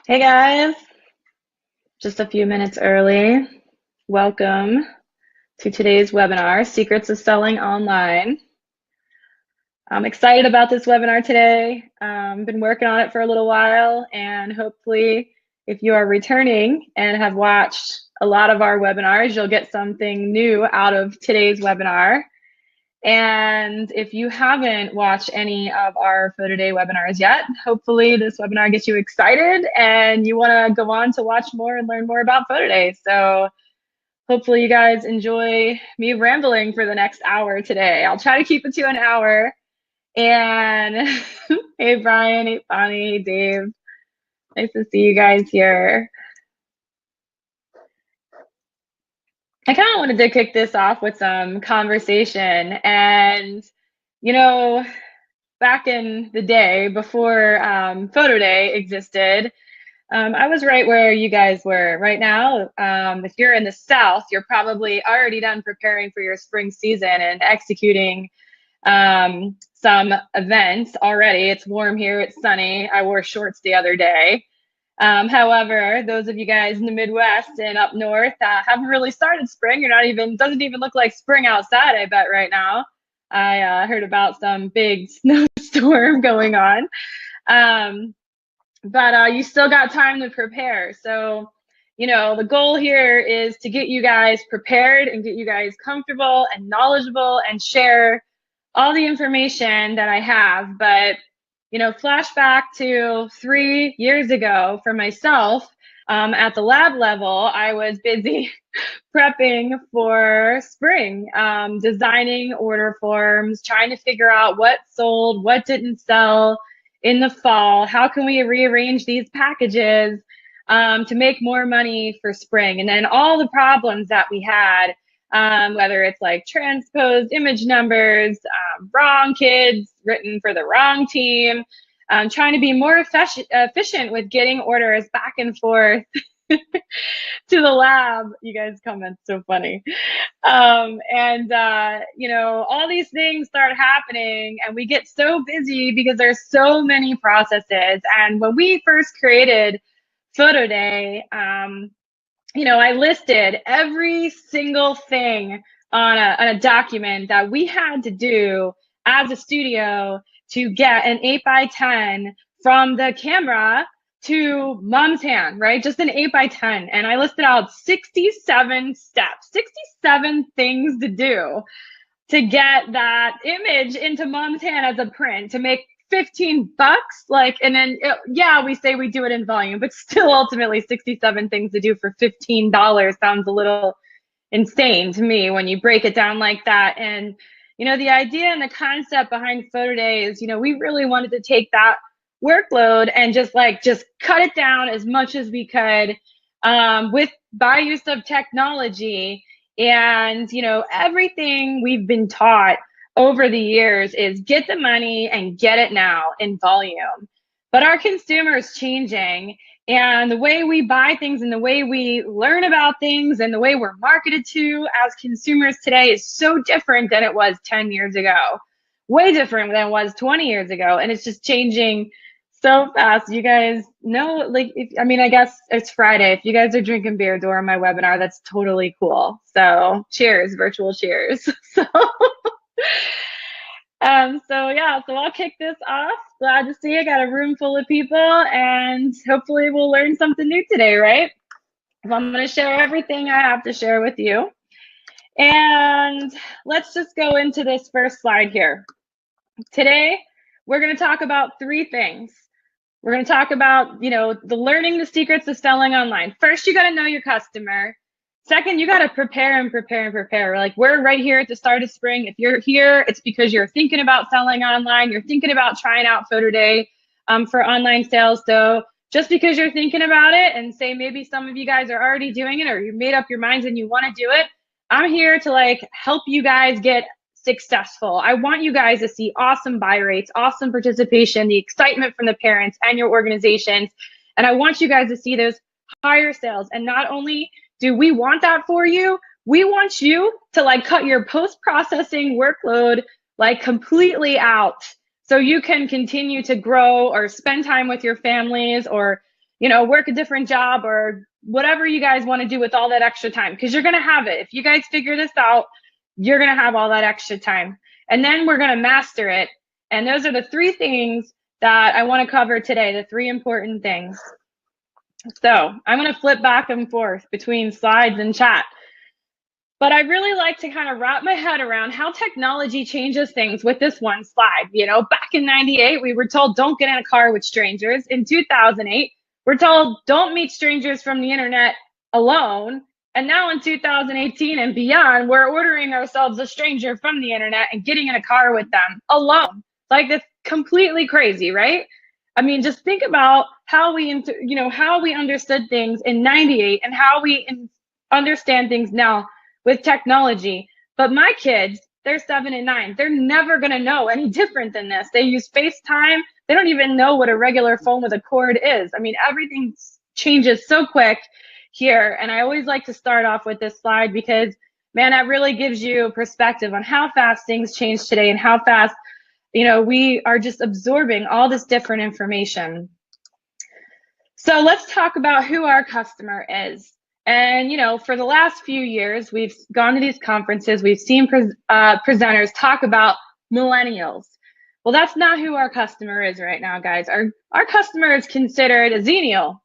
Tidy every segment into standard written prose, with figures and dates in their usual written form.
Hey guys, just a few minutes early. Welcome to today's webinar, Secrets of Selling Online. I'm excited about this webinar today. Been working on it for a little while, and hopefully if you are returning and have watched a lot of our webinars, you'll get something new out of today's webinar. And if you haven't watched any of our Photo Day webinars yet, hopefully this webinar gets you excited and you want to go on to watch more and learn more about Photo Day. So hopefully you guys enjoy me rambling for the next hour today. I'll try to keep it to an hour. And hey, Brian, hey, Bonnie, hey, Dave. Nice to see you guys here. I kind of wanted to kick this off with some conversation. And, you know, back in the day before Photo Day existed, I was right where you guys were. Right now, if you're in the South, you're probably already done preparing for your spring season and executing some events already. It's warm here, it's sunny. I wore shorts the other day. However, those of you guys in the Midwest and up north haven't really started spring. You're not even, doesn't even look like spring outside, I bet, right now. I heard about some big snowstorm going on. But you still got time to prepare. So, you know, the goal here is to get you guys prepared and get you guys comfortable and knowledgeable and share all the information that I have. But you know, flashback to 3 years ago for myself, at the lab level, I was busy prepping for spring, designing order forms, trying to figure out what sold, what didn't sell in the fall. How can we rearrange these packages to make more money for spring? And then all the problems that we had, whether it's like transposed image numbers, wrong kids written for the wrong team, trying to be more efficient with getting orders back and forth to the lab. You guys' comments so funny. You know, all these things start happening and we get so busy because there's so many processes. And when we first created Photo Day, you know, I listed every single thing on a document that we had to do as a studio to get an 8x10 from the camera to mom's hand, right? Just an 8x10. And I listed out 67 steps, 67 things to do to get that image into mom's hand as a print to make $15. Like, and then yeah, we say we do it in volume, but still ultimately 67 things to do for $15 sounds a little insane to me when you break it down like that. And you know, the idea and the concept behind Photo Day is, you know, we really wanted to take that workload and just cut it down as much as we could, with by use of technology. And you know, everything we've been taught over the years is get the money and get it now in volume. But our consumer is changing, and the way we buy things and the way we learn about things and the way we're marketed to as consumers today is so different than it was 10 years ago. Way different than it was 20 years ago. And it's just changing so fast. You guys know, like, I mean, I guess it's Friday. If you guys are drinking beer during my webinar, that's totally cool. So cheers, virtual cheers. So yeah, so I'll kick this off. Glad to see I got a room full of people, and hopefully we'll learn something new today, right? So I'm going to share everything I have to share with you. And let's just go into this first slide here. Today, we're going to talk about 3 things. We're going to talk about, you know, learning the secrets of selling online. First, you got to know your customer. Second, you got to prepare and prepare and prepare. Like, we're right here at the start of spring. If you're here, it's because you're thinking about selling online. You're thinking about trying out Photo Day for online sales. So just because you're thinking about it, and say maybe some of you guys are already doing it, or you made up your minds and you want to do it, I'm here to like help you guys get successful. I want you guys to see awesome buy rates, awesome participation, the excitement from the parents and your organizations. And I want you guys to see those higher sales. And not only do we want that for you, we want you to like cut your post-processing workload like completely out so you can continue to grow or spend time with your families, or work a different job or whatever you guys want to do with all that extra time, because you're going to have it. If you guys figure this out, you're going to have all that extra time. And then we're going to master it. And those are the 3 things that I want to cover today, the 3 important things. So I'm going to flip back and forth between slides and chat. But I really like to kind of wrap my head around how technology changes things with this one slide. Back in 98, we were told don't get in a car with strangers. In 2008, we're told don't meet strangers from the internet alone. And now in 2018 and beyond, we're ordering ourselves a stranger from the internet and getting in a car with them alone. Like, that's completely crazy, right? I mean, just think about how we understood things in 98 and how we understand things now with technology. But my kids, they're 7 and 9. They're never going to know any different than this. They use FaceTime. They don't even know what a regular phone with a cord is. I mean, everything changes so quick here. And I always like to start off with this slide because, man, that really gives you a perspective on how fast things change today and how fast, we are just absorbing all this different information. So let's talk about who our customer is. And, for the last few years, we've gone to these conferences, we've seen presenters talk about millennials. Well, that's not who our customer is right now, guys. Our customer is considered a Xennial.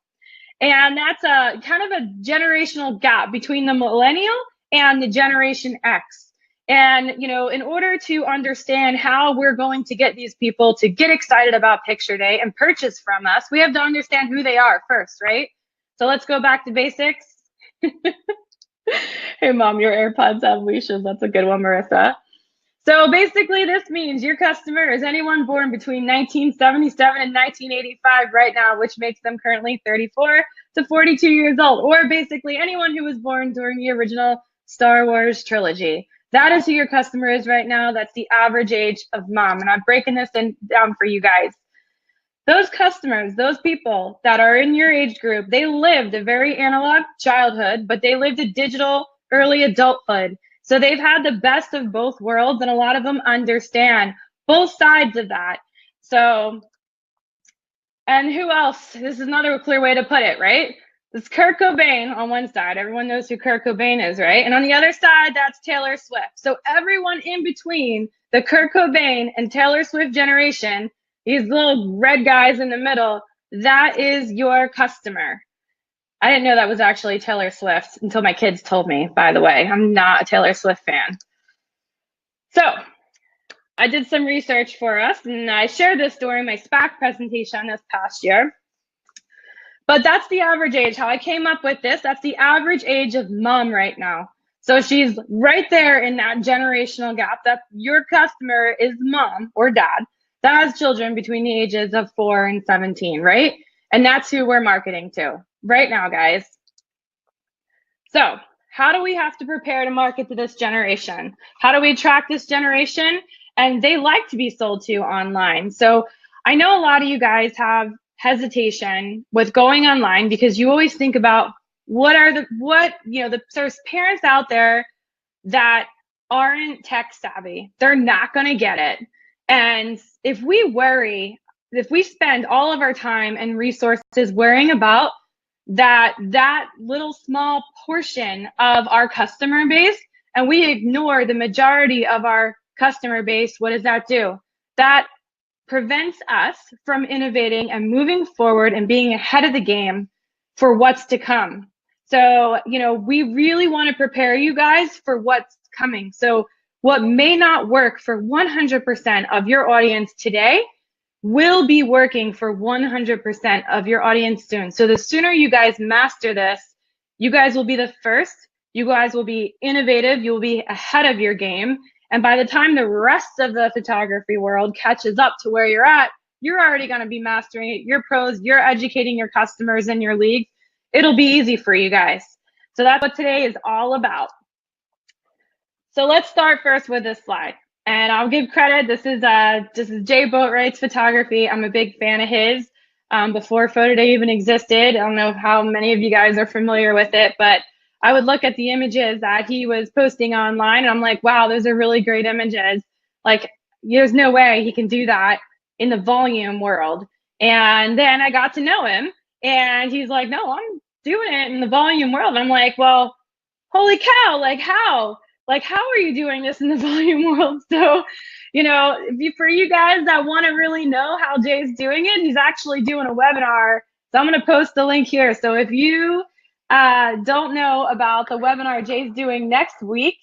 And that's a kind of a generational gap between the millennial and the Generation X. And, in order to understand how we're going to get these people to get excited about Picture Day and purchase from us, we have to understand who they are first, right? So let's go back to basics. Hey, Mom, your AirPods have leashes. That's a good one, Marissa. So basically, this means your customer is anyone born between 1977 and 1985 right now, which makes them currently 34 to 42 years old, or basically anyone who was born during the original Star Wars trilogy. That is who your customer is right now. That's the average age of mom. And I'm breaking this down for you guys. Those customers, those people that are in your age group, they lived a very analog childhood, but they lived a digital early adulthood. So they've had the best of both worlds, and a lot of them understand both sides of that. So, and who else? This is another clear way to put it, right? This is Kurt Cobain on one side. Everyone knows who Kurt Cobain is, right? And on the other side, that's Taylor Swift. So everyone in between the Kurt Cobain and Taylor Swift generation, these little red guys in the middle, that is your customer. I didn't know that was actually Taylor Swift until my kids told me, by the way. I'm not a Taylor Swift fan. So I did some research for us, and I shared this during my SPAC presentation this past year. But that's the average age. How I came up with this, that's the average age of mom right now. So she's right there in that generational gap. That your customer is mom or dad that has children between the ages of 4 and 17, right? And that's who we're marketing to right now, guys. So how do we have to prepare to market to this generation? How do we attract this generation? And they like to be sold to online. So I know a lot of you guys have hesitation with going online because you always think about there's parents out there that aren't tech savvy. They're not going to get it. And if we spend all of our time and resources worrying about that little small portion of our customer base, and we ignore the majority of our customer base, what does that do? That prevents us from innovating and moving forward and being ahead of the game for what's to come. So, we really want to prepare you guys for what's coming. So what may not work for 100% of your audience today will be working for 100% of your audience soon. So the sooner you guys master this, you guys will be the first. You guys will be innovative. You'll be ahead of your game. And by the time the rest of the photography world catches up to where you're at, you're already going to be mastering it. You're pros. You're educating your customers in your league. It'll be easy for you guys. So that's what today is all about. So let's start first with this slide. And I'll give credit. This is Jay Boatwright's photography. I'm a big fan of his. Before Photo Day even existed, I don't know how many of you guys are familiar with it, but I would look at the images that he was posting online, and I'm like, wow, those are really great images. Like, there's no way he can do that in the volume world. And then I got to know him, And he's like, no, I'm doing it in the volume world. And I'm like, well, holy cow, like how? Like, how are you doing this in the volume world? So, for you guys that want to really know how Jay's doing it, he's actually doing a webinar. So I'm going to post the link here. So if you don't know about the webinar Jay's doing next week,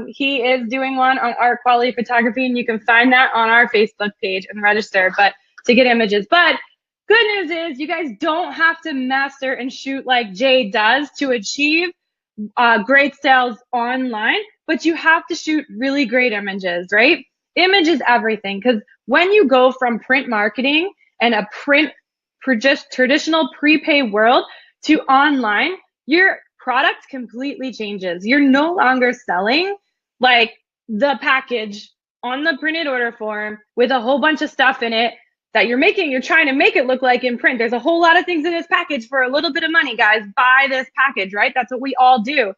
he is doing one on art quality photography, and you can find that on our Facebook page and register, but to get images. But good news is you guys don't have to master and shoot like Jay does to achieve great sales online, but you have to shoot really great images, right? Image is everything, because when you go from print marketing and a print just traditional prepay world to online, your product completely changes. You're no longer selling like the package on the printed order form with a whole bunch of stuff in it that you're trying to make it look like in print. There's a whole lot of things in this package for a little bit of money, guys. Buy this package, right? That's what we all do.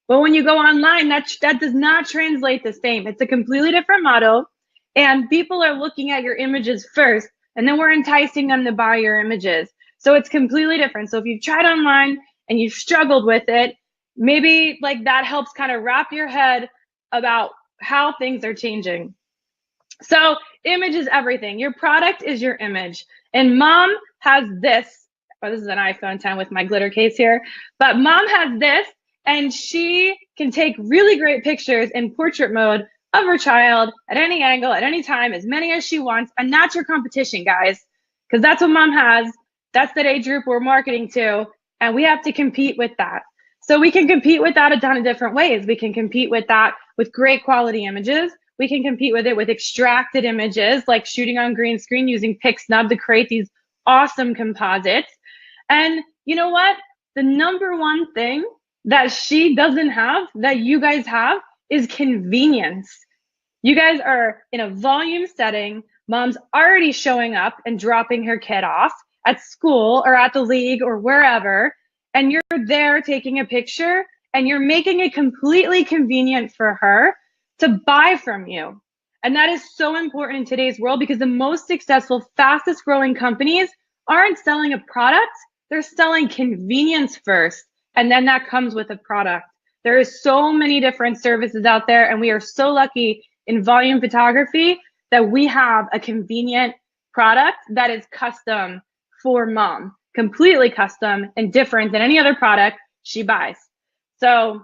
But when you go online, that does not translate the same. It's a completely different model. And people are looking at your images first, and then we're enticing them to buy your images. So it's completely different. So if you've tried online and you've struggled with it, maybe like that helps kind of wrap your head about how things are changing. So image is everything. Your product is your image. And mom has this. Oh, this is an iPhone 10 with my glitter case here. But mom has this, and she can take really great pictures in portrait mode of her child at any angle, at any time, as many as she wants. And that's your competition, guys, because that's what mom has. That's the age group we're marketing to. And we have to compete with that. So we can compete with that a ton of different ways. We can compete with that with great quality images. We can compete with it with extracted images, like shooting on green screen using PixSnub to create these awesome composites. And you know what? The number one thing that she doesn't have that you guys have is convenience. You guys are in a volume setting. Mom's already showing up and dropping her kid off at school or at the league or wherever. And you're there taking a picture, and you're making it completely convenient for her to buy from you. And that is so important in today's world, because the most successful, fastest growing companies aren't selling a product. They're selling convenience first, and then that comes with a product. There is so many different services out there, and we are so lucky in volume photography that we have a convenient product that is custom for mom, completely custom and different than any other product she buys. So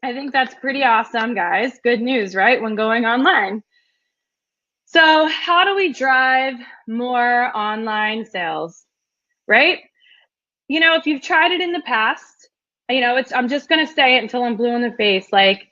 I think that's pretty awesome, guys. Good news, right? When going online. So how do we drive more online sales, right? If you've tried it in the past, I'm just going to say it until I'm blue in the face. Like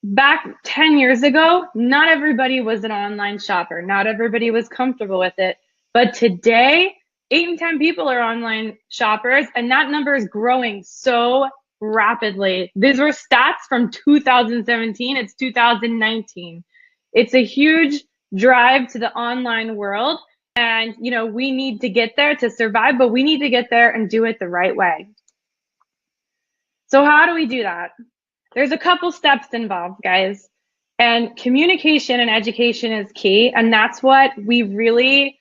back 10 years ago, not everybody was an online shopper. Not everybody was comfortable with it. But today, 8 in 10 people are online shoppers, and that number is growing so rapidly. These were stats from 2017. It's 2019. It's a huge drive to the online world. And, we need to get there to survive, but we need to get there and do it the right way. So how do we do that? There's a couple steps involved, guys. And communication and education is key. And that's what we really,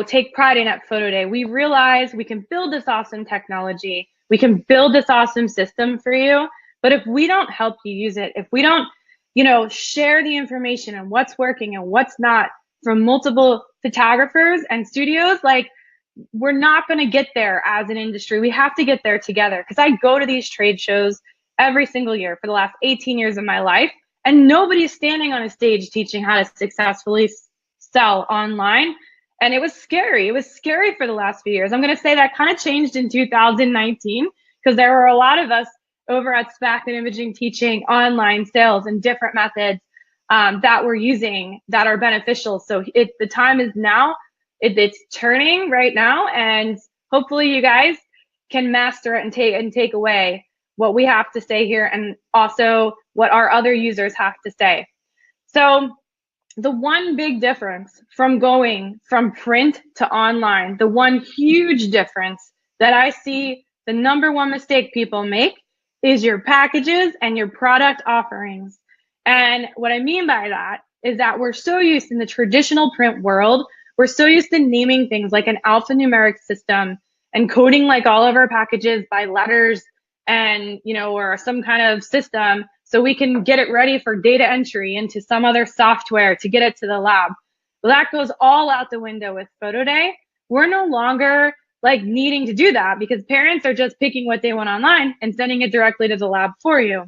take pride in at Photo Day. We realize we can build this awesome technology. We can build this awesome system for you. But if we don't help you use it, if we don't, share the information and what's working and what's not from multiple photographers and studios, like we're not going to get there as an industry. We have to get there together, because I go to these trade shows every single year for the last 18 years of my life, and nobody's standing on a stage teaching how to successfully sell online. And it was scary. It was scary for the last few years. I'm going to say that kind of changed in 2019, because there were a lot of us over at SPAC and Imaging teaching online sales and different methods that we're using that are beneficial. So the time is now. It's turning right now, and hopefully you guys can master it and take away what we have to say here, and also what our other users have to say. So the one big difference from going from print to online, the one huge difference that I see the number one mistake people make is your packages and your product offerings. And what I mean by that is that we're so used in the traditional print world, we're so used to naming things like an alphanumeric system and coding like all of our packages by letters and, or some kind of system so we can get it ready for data entry into some other software to get it to the lab. Well, that goes all out the window with Photo Day. We're no longer like needing to do that because parents are just picking what they want online and sending it directly to the lab for you.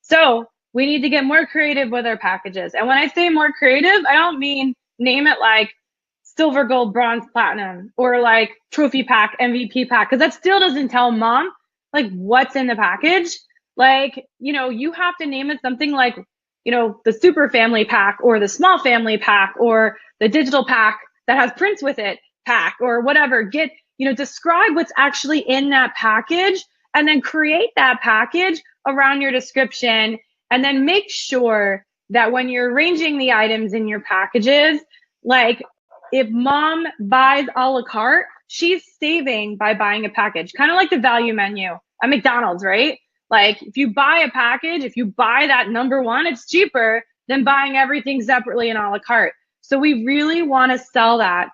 So we need to get more creative with our packages. And when I say more creative, I don't mean name it like silver, gold, bronze, platinum, or like trophy pack, MVP pack, because that still doesn't tell mom like what's in the package. Like, you have to name it something like, the super family pack or the small family pack or the digital pack that has prints with it pack or whatever. Describe what's actually in that package and then create that package around your description. And then make sure that when you're arranging the items in your packages, like if mom buys a la carte, she's saving by buying a package, kind of like the value menu at McDonald's, right? Like if you buy a package, if you buy that number one, it's cheaper than buying everything separately and a la carte. So we really want to sell that.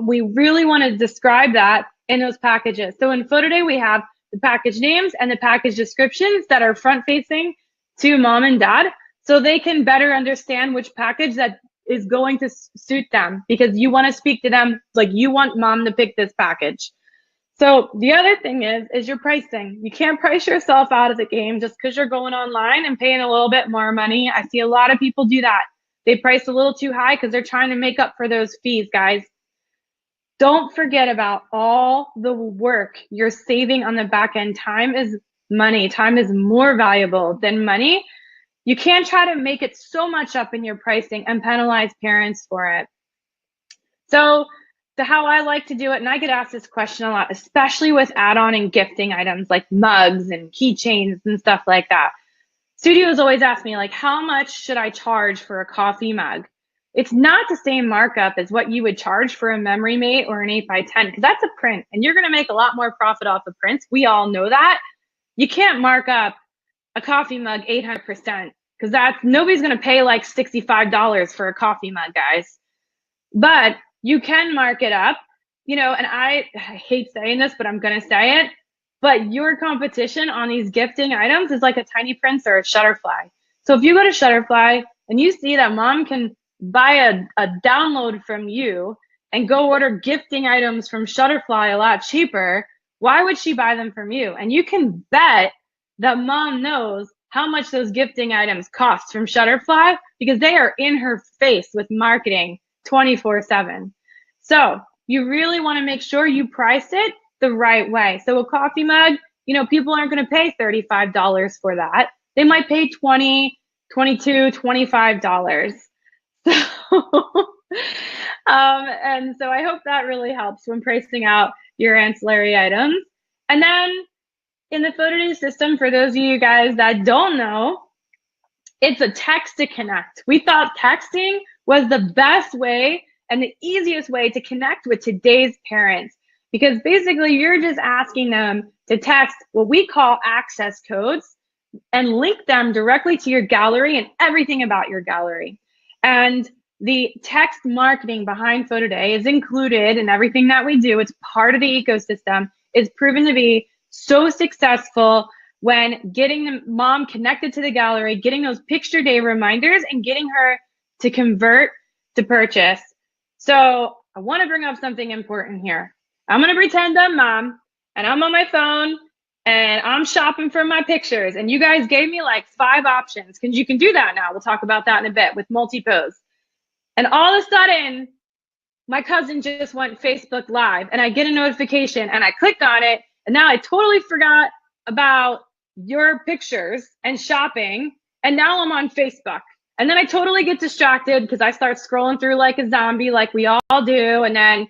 We really want to describe that in those packages. So in Photo Day, we have the package names and the package descriptions that are front facing to mom and dad so they can better understand which package that is going to suit them, because you want to speak to them like you want mom to pick this package. So the other thing is your pricing. You can't price yourself out of the game just because you're going online and paying a little bit more money. I see a lot of people do that. They price a little too high because they're trying to make up for those fees, guys. Don't forget about all the work you're saving on the back end. Time is money. Time is more valuable than money. You can't try to make it so much up in your pricing and penalize parents for it. So how I like to do it, and I get asked this question a lot, especially with add-on and gifting items like mugs and keychains and stuff like that. Studios always ask me, like, how much should I charge for a coffee mug? It's not the same markup as what you would charge for a Memory Mate or an 8x10, because that's a print, and you're going to make a lot more profit off of prints. We all know that. You can't mark up a coffee mug 800%, because nobody's going to pay like $65 for a coffee mug, guys. But you can mark it up, and I hate saying this, but I'm going to say it. But your competition on these gifting items is like a Tiny Prince or a Shutterfly. So if you go to Shutterfly and you see that mom can buy a download from you and go order gifting items from Shutterfly a lot cheaper, why would she buy them from you? And you can bet that mom knows how much those gifting items cost from Shutterfly because they are in her face with marketing 24/7. So you really want to make sure you price it the right way. So a coffee mug, people aren't going to pay $35 for that. They might pay $20, $22, $25. And so I hope that really helps when pricing out your ancillary items. And then in the Photo Day system, for those of you guys that don't know, it's a text to connect. We thought texting was the best way and the easiest way to connect with today's parents, because basically you're just asking them to text what we call access codes and link them directly to your gallery and everything about your gallery. And the text marketing behind Photo Day is included in everything that we do. It's part of the ecosystem. It's proven to be so successful when getting the mom connected to the gallery, getting those picture day reminders, and getting her to convert to purchase. So I want to bring up something important here. I'm going to pretend I'm mom and I'm on my phone and I'm shopping for my pictures. And you guys gave me like 5 options because you can do that now. We'll talk about that in a bit with multi-pose. And all of a sudden, my cousin just went Facebook Live and I get a notification and I clicked on it. And now I totally forgot about your pictures and shopping. And now I'm on Facebook. And then I totally get distracted because I start scrolling through like a zombie, like we all do. And then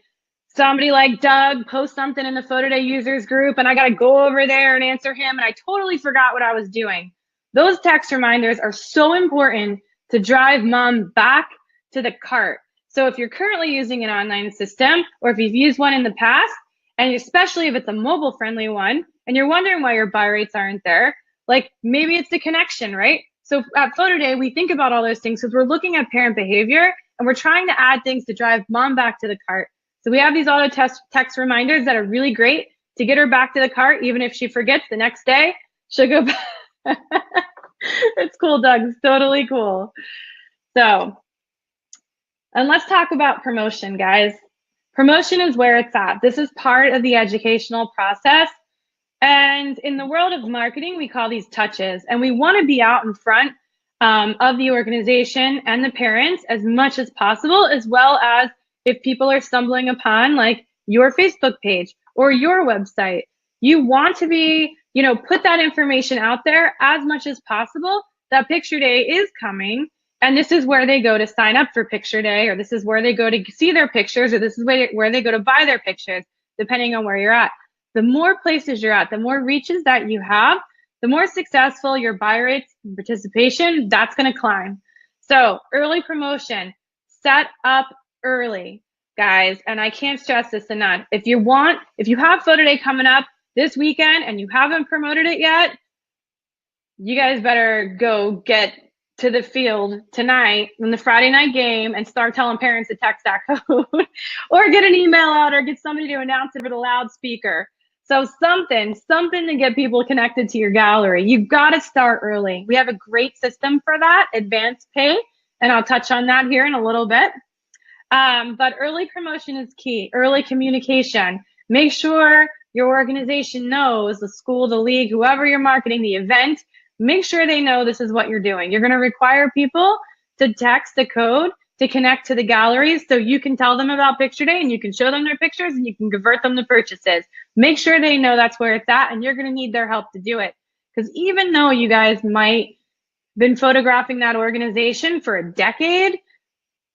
somebody like Doug posts something in the Photo Day users group and I got to go over there and answer him. And I totally forgot what I was doing. Those text reminders are so important to drive mom back to the cart. So if you're currently using an online system, or if you've used one in the past, and especially if it's a mobile friendly one, and you're wondering why your buy rates aren't there, like maybe it's the connection, right? So at Photo Day, we think about all those things because we're looking at parent behavior and we're trying to add things to drive mom back to the cart. So we have these auto text reminders that are really great to get her back to the cart. Even if she forgets the next day, she'll go back. It's cool, Doug. It's totally cool. So, and let's talk about promotion, guys. Promotion is where it's at. This is part of the educational process. And in the world of marketing, we call these touches. And we want to be out in front of the organization and the parents as much as possible, as well as if people are stumbling upon like your Facebook page or your website. You want to be, put that information out there as much as possible that picture day is coming. And this is where they go to sign up for picture day, or this is where they go to see their pictures, or this is where they go to buy their pictures, depending on where you're at. The more places you're at, the more reaches that you have, the more successful your buy rates and participation, that's going to climb. So early promotion, set up early, guys. And I can't stress this enough. If you have photo day coming up this weekend and you haven't promoted it yet, you guys better go get to the field tonight in the Friday night game and start telling parents to text that code or get an email out or get somebody to announce it with a loudspeaker. So something to get people connected to your gallery. You've got to start early. We have a great system for that, advanced pay, and I'll touch on that here in a little bit. But early promotion is key, early communication. Make sure your organization knows, the school, the league, whoever you're marketing, the event, make sure they know this is what you're doing. You're going to require people to text the code to connect to the galleries so you can tell them about picture day and you can show them their pictures and you can convert them to purchases. Make sure they know that's where it's at, and you're going to need their help to do it. Because even though you guys might been photographing that organization for a decade,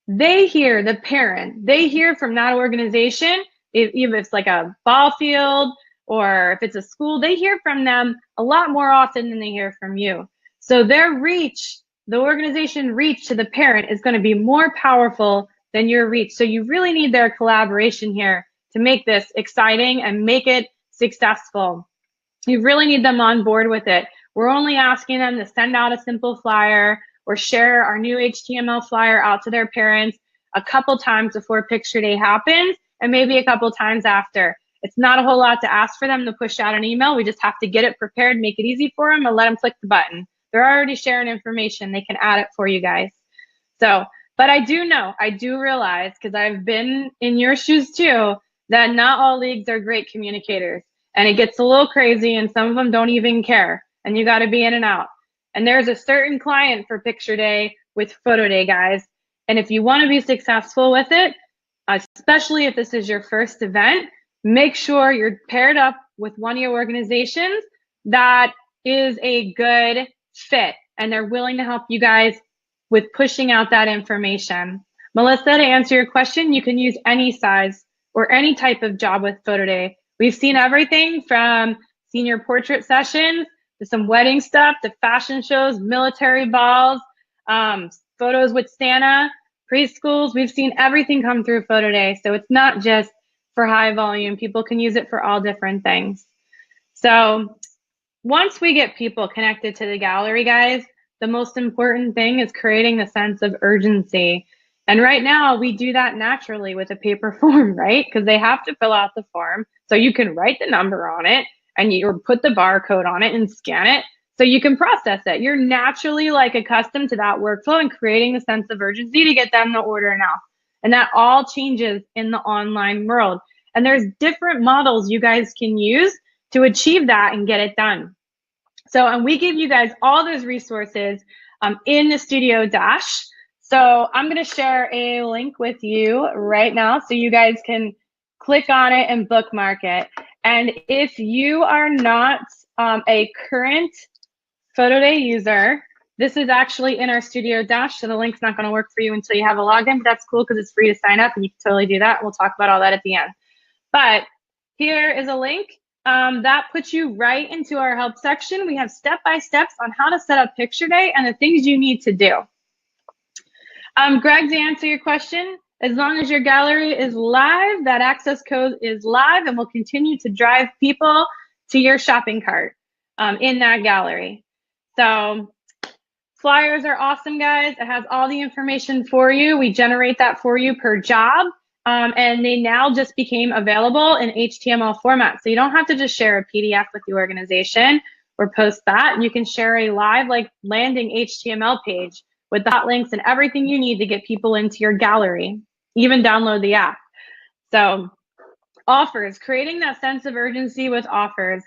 they hear the parent, they hear from that organization, even if it's like a ball field or if it's a school, they hear from them a lot more often than they hear from you. So their reach, the organization reach to the parent is going to be more powerful than your reach. So you really need their collaboration here to make this exciting and make it successful. You really need them on board with it. We're only asking them to send out a simple flyer or share our new HTML flyer out to their parents a couple times before picture day happens and maybe a couple times after. It's not a whole lot to ask for them to push out an email. We just have to get it prepared, make it easy for them, and let them click the button. They're already sharing information. They can add it for you guys. So, but I do realize, because I've been in your shoes too, that not all leagues are great communicators. And it gets a little crazy, and some of them don't even care. And you got to be in and out. And there's a certain client for picture day with photo day, guys. And if you want to be successful with it, especially if this is your first event, make sure you're paired up with one of your organizations that is a good fit and they're willing to help you guys with pushing out that information. Melissa, to answer your question, you can use any size or any type of job with photo day. We've seen everything from senior portrait sessions to some wedding stuff to fashion shows, military balls, photos with Santa, preschools. We've seen everything come through photo day. So it's not just for high volume. People can use it for all different things. So once we get people connected to the gallery, guys, the most important thing is creating the sense of urgency. And right now we do that naturally with a paper form, right? Because they have to fill out the form. So you can write the number on it and you put the barcode on it and scan it so you can process it. You're naturally like accustomed to that workflow and creating the sense of urgency to get them to order now. And that all changes in the online world. And there's different models you guys can use to achieve that and get it done. So, and we give you guys all those resources in the Studio Dash. So I'm going to share a link with you right now so you guys can click on it and bookmark it. And if you are not a current photo day user, this is actually in our Studio Dash, so the link's not going to work for you until you have a login, but that's cool because it's free to sign up and you can totally do that. We'll talk about all that at the end. But here is a link that puts you right into our help section. We have step-by-steps on how to set up picture day and the things you need to do. Greg, to answer your question, as long as your gallery is live, that access code is live and will continue to drive people to your shopping cart in that gallery. So flyers are awesome, guys. It has all the information for you. We generate that for you per job. And they now just became available in HTML format. So you don't have to just share a PDF with the organization or post that. You can share a live like landing HTML page with the hot links and everything you need to get people into your gallery, even download the app. So offers, creating that sense of urgency with offers.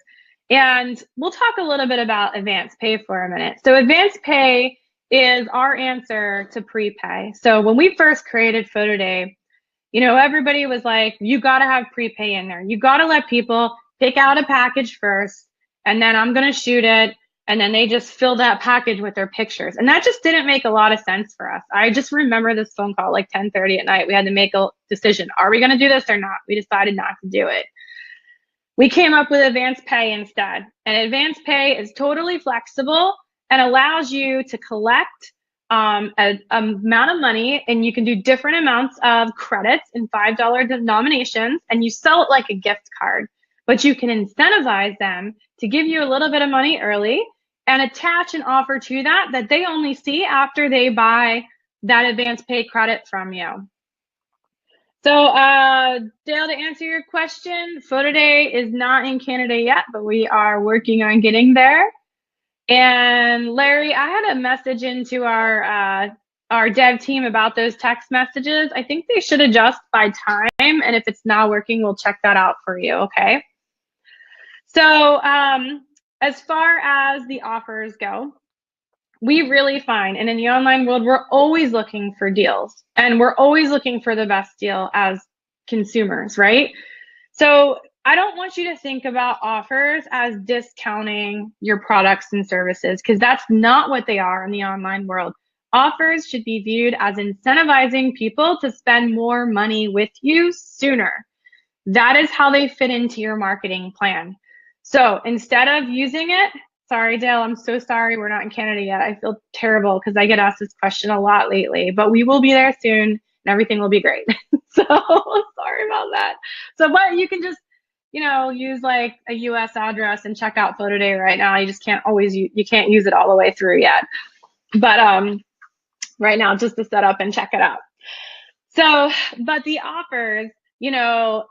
And we'll talk a little bit about advanced pay for a minute. So advanced pay is our answer to prepay. So when we first created Photo Day, you know, everybody was like, you got to have prepay in there. You got to let people pick out a package first, and then I'm going to shoot it. And then they just fill that package with their pictures. And that just didn't make a lot of sense for us. I just remember this phone call like 10:30 at night. We had to make a decision. Are we going to do this or not? We decided not to do it. We came up with advanced pay instead. And advanced pay is totally flexible and allows you to collect an amount of money, and you can do different amounts of credits in $5 denominations, and you sell it like a gift card. But you can incentivize them to give you a little bit of money early and attach an offer to that that they only see after they buy that advanced pay credit from you. So Dale, to answer your question, Photo Day is not in Canada yet, but we are working on getting there. And Larry, I had a message into our dev team about those text messages. I think they should adjust by time, and if it's not working, we'll check that out for you, okay? So as far as the offers go, we really find, and in the online world, we're always looking for deals, and we're always looking for the best deal as consumers, right? So I don't want you to think about offers as discounting your products and services, because that's not what they are in the online world. Offers should be viewed as incentivizing people to spend more money with you sooner. That is how they fit into your marketing plan. So instead of using it, sorry, Dale, I'm so sorry we're not in Canada yet. I feel terrible because I get asked this question a lot lately, but we will be there soon and everything will be great. So sorry about that. So, but you can just, you know, use like a US address and check out Photo Day right now. You just can't always, you can't use it all the way through yet. But right now, just to set up and check it out. So, but the offers, you know,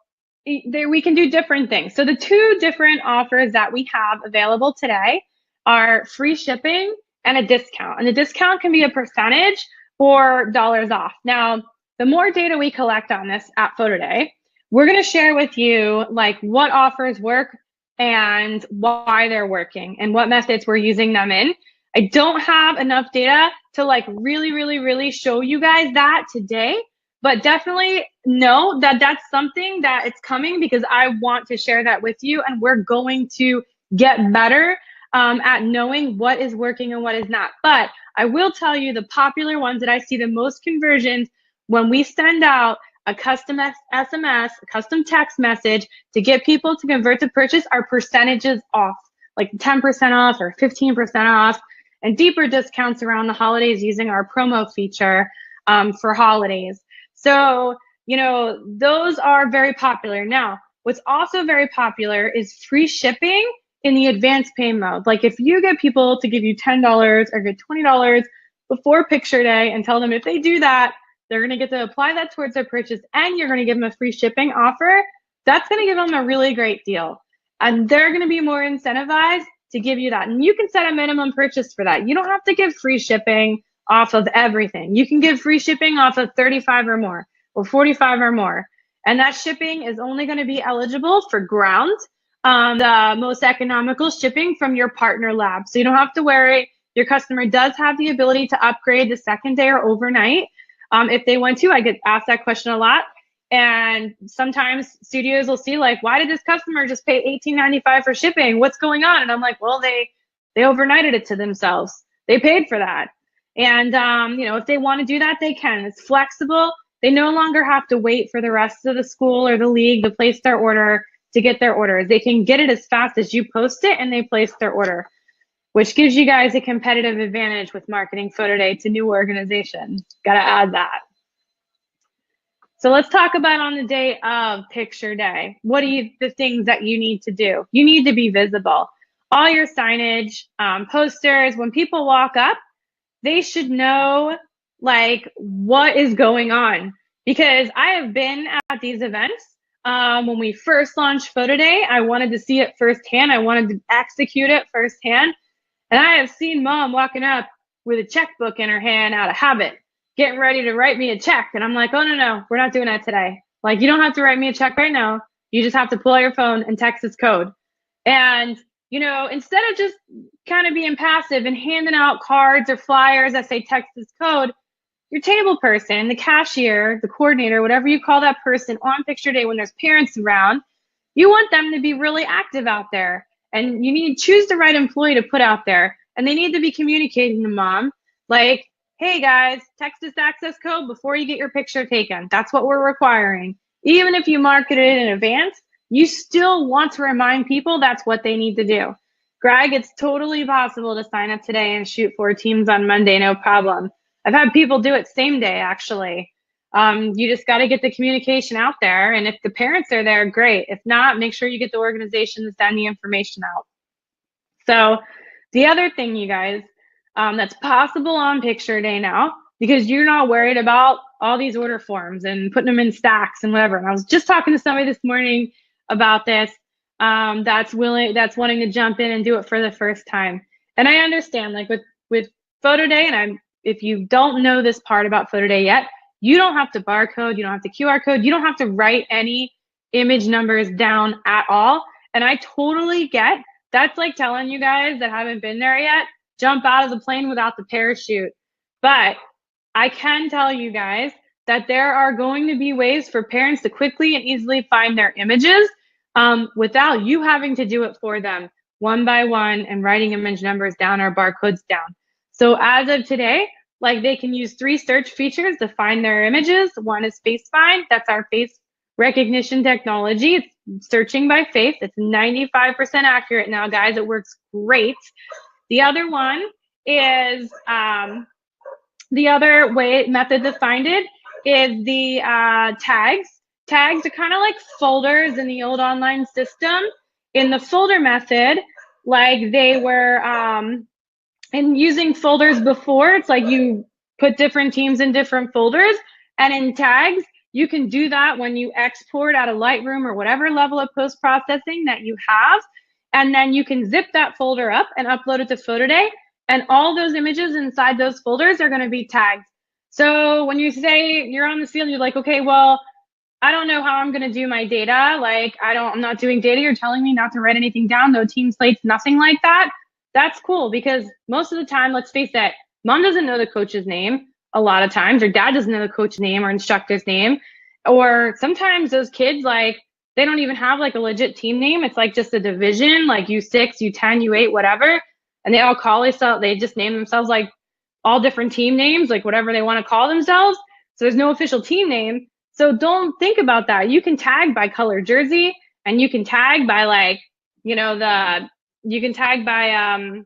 we can do different things. So the two different offers that we have available today are free shipping and a discount. And the discount can be a percentage or dollars off. Now, the more data we collect on this at Photo Day, we're going to share with you like what offers work and why they're working and what methods we're using them in. I don't have enough data to like really show you guys that today. But definitely know that that's something that it's coming, because I want to share that with you, and we're going to get better at knowing what is working and what is not. But I will tell you the popular ones that I see the most conversions when we send out a custom SMS, a custom text message to get people to convert to purchase are percentages off, like 10% off or 15% off, and deeper discounts around the holidays using our promo feature for holidays. So, you know, those are very popular. Now, what's also very popular is free shipping in the advanced pay mode. Like if you get people to give you $10 or get $20 before picture day and tell them if they do that, they're going to get to apply that towards their purchase and you're going to give them a free shipping offer, that's going to give them a really great deal. And they're going to be more incentivized to give you that. And you can set a minimum purchase for that. You don't have to give free shipping off of everything. You can give free shipping off of 35 or more or 45 or more. And that shipping is only going to be eligible for ground, the most economical shipping from your partner lab. So you don't have to worry. Your customer does have the ability to upgrade the second day or overnight if they want to. I get asked that question a lot. And sometimes studios will see like, why did this customer just pay $18.95 for shipping? What's going on? And I'm like, well, they overnighted it to themselves. They paid for that. And, you know, if they want to do that, they can. It's flexible. They no longer have to wait for the rest of the school or the league to place their order to get their orders. They can get it as fast as you post it and they place their order, which gives you guys a competitive advantage with marketing Photo Day to new organizations. Got to add that. So let's talk about on the day of picture day. What are the things that you need to do? You need to be visible. All your signage, posters, when people walk up, they should know like what is going on. because I have been at these events. When we first launched Photo Day, I wanted to see it firsthand. I wanted to execute it firsthand. And I have seen mom walking up with a checkbook in her hand out of habit, getting ready to write me a check. And I'm like, oh, no, no, we're not doing that today. Like, you don't have to write me a check right now. You just have to pull out your phone and text this code. And, you know, instead of just kind of being passive and handing out cards or flyers that say text this code, your table person, the cashier, the coordinator, whatever you call that person on picture day when there's parents around, you want them to be really active out there. And you need to choose the right employee to put out there. And they need to be communicating to mom, like, hey guys, text this access code before you get your picture taken. That's what we're requiring. Even if you market it in advance, you still want to remind people that's what they need to do. Greg, it's totally possible to sign up today and shoot 4 teams on Monday, no problem. I've had people do it same day, actually. You just got to get the communication out there. And if the parents are there, great. If not, make sure you get the organization to send the information out. So the other thing, you guys, that's possible on picture day now, because you're not worried about all these order forms and putting them in stacks and whatever. And I was just talking to somebody this morning about this, that's wanting to jump in and do it for the first time. And I understand, like with Photo Day, and if you don't know this part about Photo Day yet, you don't have to barcode, you don't have to QR code, you don't have to write any image numbers down at all. And I totally get, that's like telling you guys that haven't been there yet, jump out of the plane without the parachute. But I can tell you guys that there are going to be ways for parents to quickly and easily find their images without you having to do it for them one by one and writing image numbers down or barcodes down. So as of today, like, they can use 3 search features to find their images. One is Face Find. That's our face recognition technology. It's searching by face. It's 95% accurate now, guys. It works great. The other one is, the other method to find it is the tags. Tags are kind of like folders in the old online system. In the folder method, like they were, and using folders before, it's like you put different teams in different folders. And in tags, you can do that when you export out of Lightroom or whatever level of post-processing that you have. And then you can zip that folder up and upload it to Photo Day. And all those images inside those folders are going to be tagged. So when you say you're on the field, you're like, okay, well, I don't know how I'm going to do my data. Like, I'm not doing data. You're telling me not to write anything down, no team slates, nothing like that. That's cool, because most of the time, let's face it, mom doesn't know the coach's name a lot of times, or dad doesn't know the coach's name or instructor's name. Or sometimes those kids, like, they don't even have like a legit team name. It's like just a division, like U6, U10, U8, whatever. And they all call themselves, they just name themselves like all different team names, like whatever they want to call themselves. So there's no official team name. So don't think about that. You can tag by color jersey, and you can tag by, like, you know, you can tag by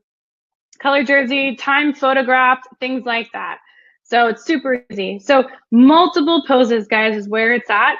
color jersey, time photographed, things like that. So it's super easy. So multiple poses, guys, is where it's at.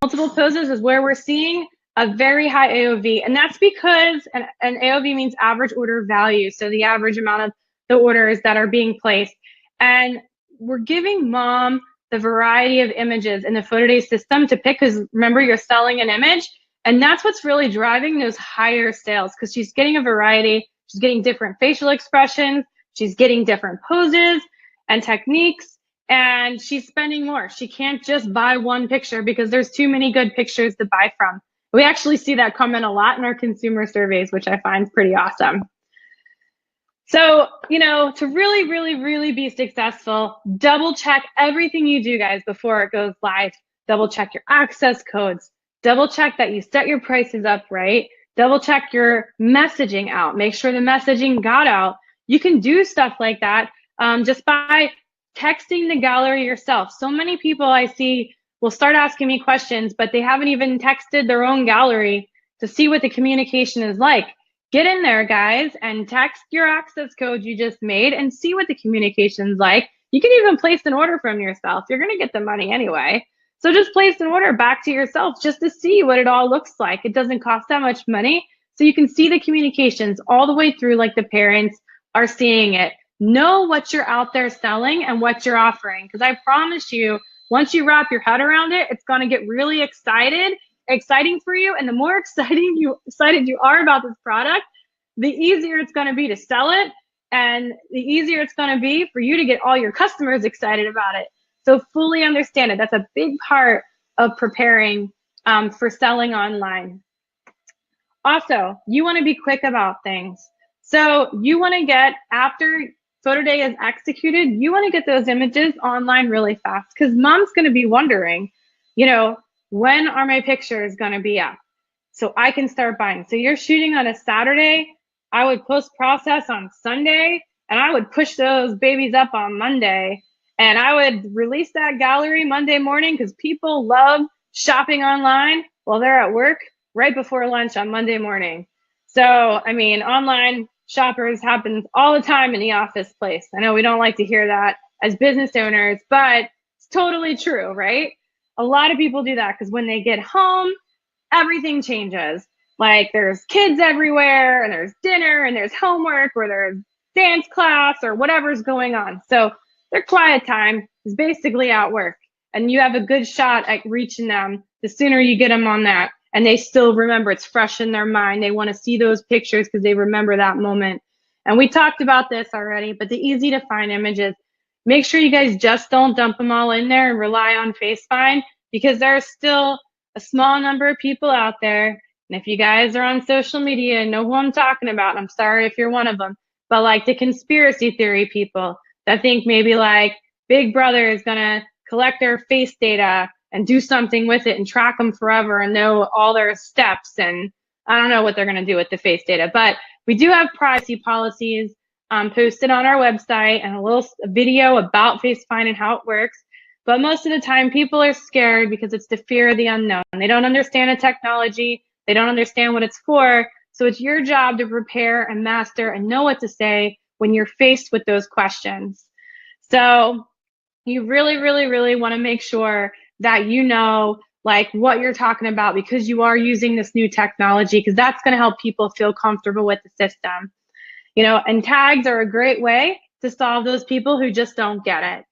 Multiple poses is where we're seeing a very high AOV. And that's because an AOV means average order value. So the average amount of the orders that are being placed. And we're giving mom the variety of images in the Photo Day system to pick, because remember, you're selling an image. And that's what's really driving those higher sales, because she's getting a variety. She's getting different facial expressions. She's getting different poses and techniques, and she's spending more. She can't just buy one picture because there's too many good pictures to buy from. We actually see that comment a lot in our consumer surveys, which I find pretty awesome. So, you know, to really, really, really be successful, double check everything you do, guys, before it goes live. Double check your access codes. Double check that you set your prices up right. Double check your messaging out. Make sure the messaging got out. You can do stuff like that just by texting the gallery yourself. So many people I see will start asking me questions, but they haven't even texted their own gallery to see what the communication is like. Get in there, guys, and text your access code you just made and see what the communication's like. You can even place an order from yourself. You're going to get the money anyway. So just place an order back to yourself just to see what it all looks like. It doesn't cost that much money. So you can see the communications all the way through, like the parents are seeing it. Know what you're out there selling and what you're offering, because I promise you, Once you wrap your head around it, it's going to get really exciting for you. And the more excited you are about this product, the easier it's going to be to sell it, and the easier it's going to be for you to get all your customers excited about it. So fully understand it. That's a big part of preparing for selling online. Also, you want to be quick about things. So you want to get, after photo day is executed, you want to get those images online really fast, because mom's going to be wondering, you know, when are my pictures going to be up so I can start buying. So you're shooting on a Saturday, I would post process on Sunday, and I would push those babies up on Monday, and I would release that gallery Monday morning, because people love shopping online while they're at work right before lunch on Monday morning. So, I mean, online shoppers happens all the time in the office place. I know we don't like to hear that as business owners, but it's totally true, right? A lot of people do that because when they get home, everything changes. Like there's kids everywhere, and there's dinner, and there's homework, or there's dance class, or whatever's going on. So their quiet time is basically at work, and you have a good shot at reaching them the sooner you get them on that. And they still remember, it's fresh in their mind. They want to see those pictures because they remember that moment. And we talked about this already, but the easy to find images, make sure you guys just don't dump them all in there and rely on FaceFind, because there's still a small number of people out there. And if you guys are on social media and know who I'm talking about, I'm sorry if you're one of them, but like the conspiracy theory people that think maybe like Big Brother is going to collect their face data and do something with it and track them forever and know all their steps. And I don't know what they're going to do with the face data, but we do have privacy policies posted on our website, and a little video about FaceFind and how it works. But most of the time people are scared because it's the fear of the unknown. They don't understand the technology. They don't understand what it's for. So it's your job to prepare and master and know what to say when you're faced with those questions. So you really, really, really want to make sure that you know like what you're talking about, because you are using this new technology, because that's going to help people feel comfortable with the system. You know, and tags are a great way to solve those people who just don't get it.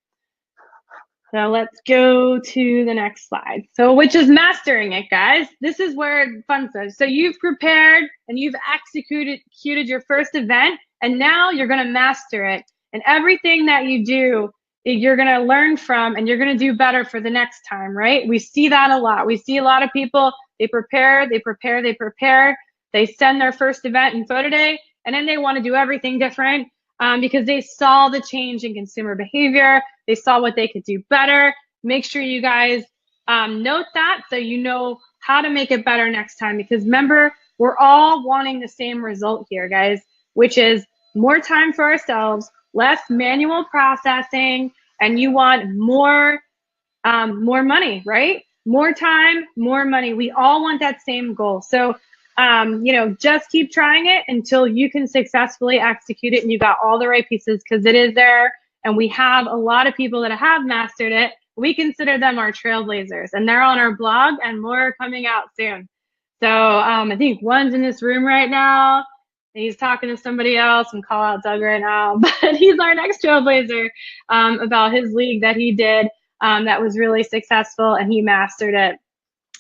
So let's go to the next slide. So, which is mastering it, guys. This is where fun starts. So you've prepared and you've executed your first event, and now you're going to master it. And everything that you do, you're going to learn from, and you're going to do better for the next time, right? We see that a lot. We see a lot of people, they prepare, they send their first event in photo day, and then they want to do everything different because they saw the change in consumer behavior. They saw what they could do better. Make sure you guys note that so you know how to make it better next time, because remember, we're all wanting the same result here, guys, which is more time for ourselves, less manual processing, and you want more money, right? More time, more money. We all want that same goal. So, you know, just keep trying it until you can successfully execute it and you got all the right pieces, because it is there. And we have a lot of people that have mastered it. We consider them our trailblazers, and they're on our blog, and more are coming out soon. So I think one's in this room right now. He's talking to somebody else, and call out Doug right now, but he's our next trailblazer about his league that he did that was really successful, and he mastered it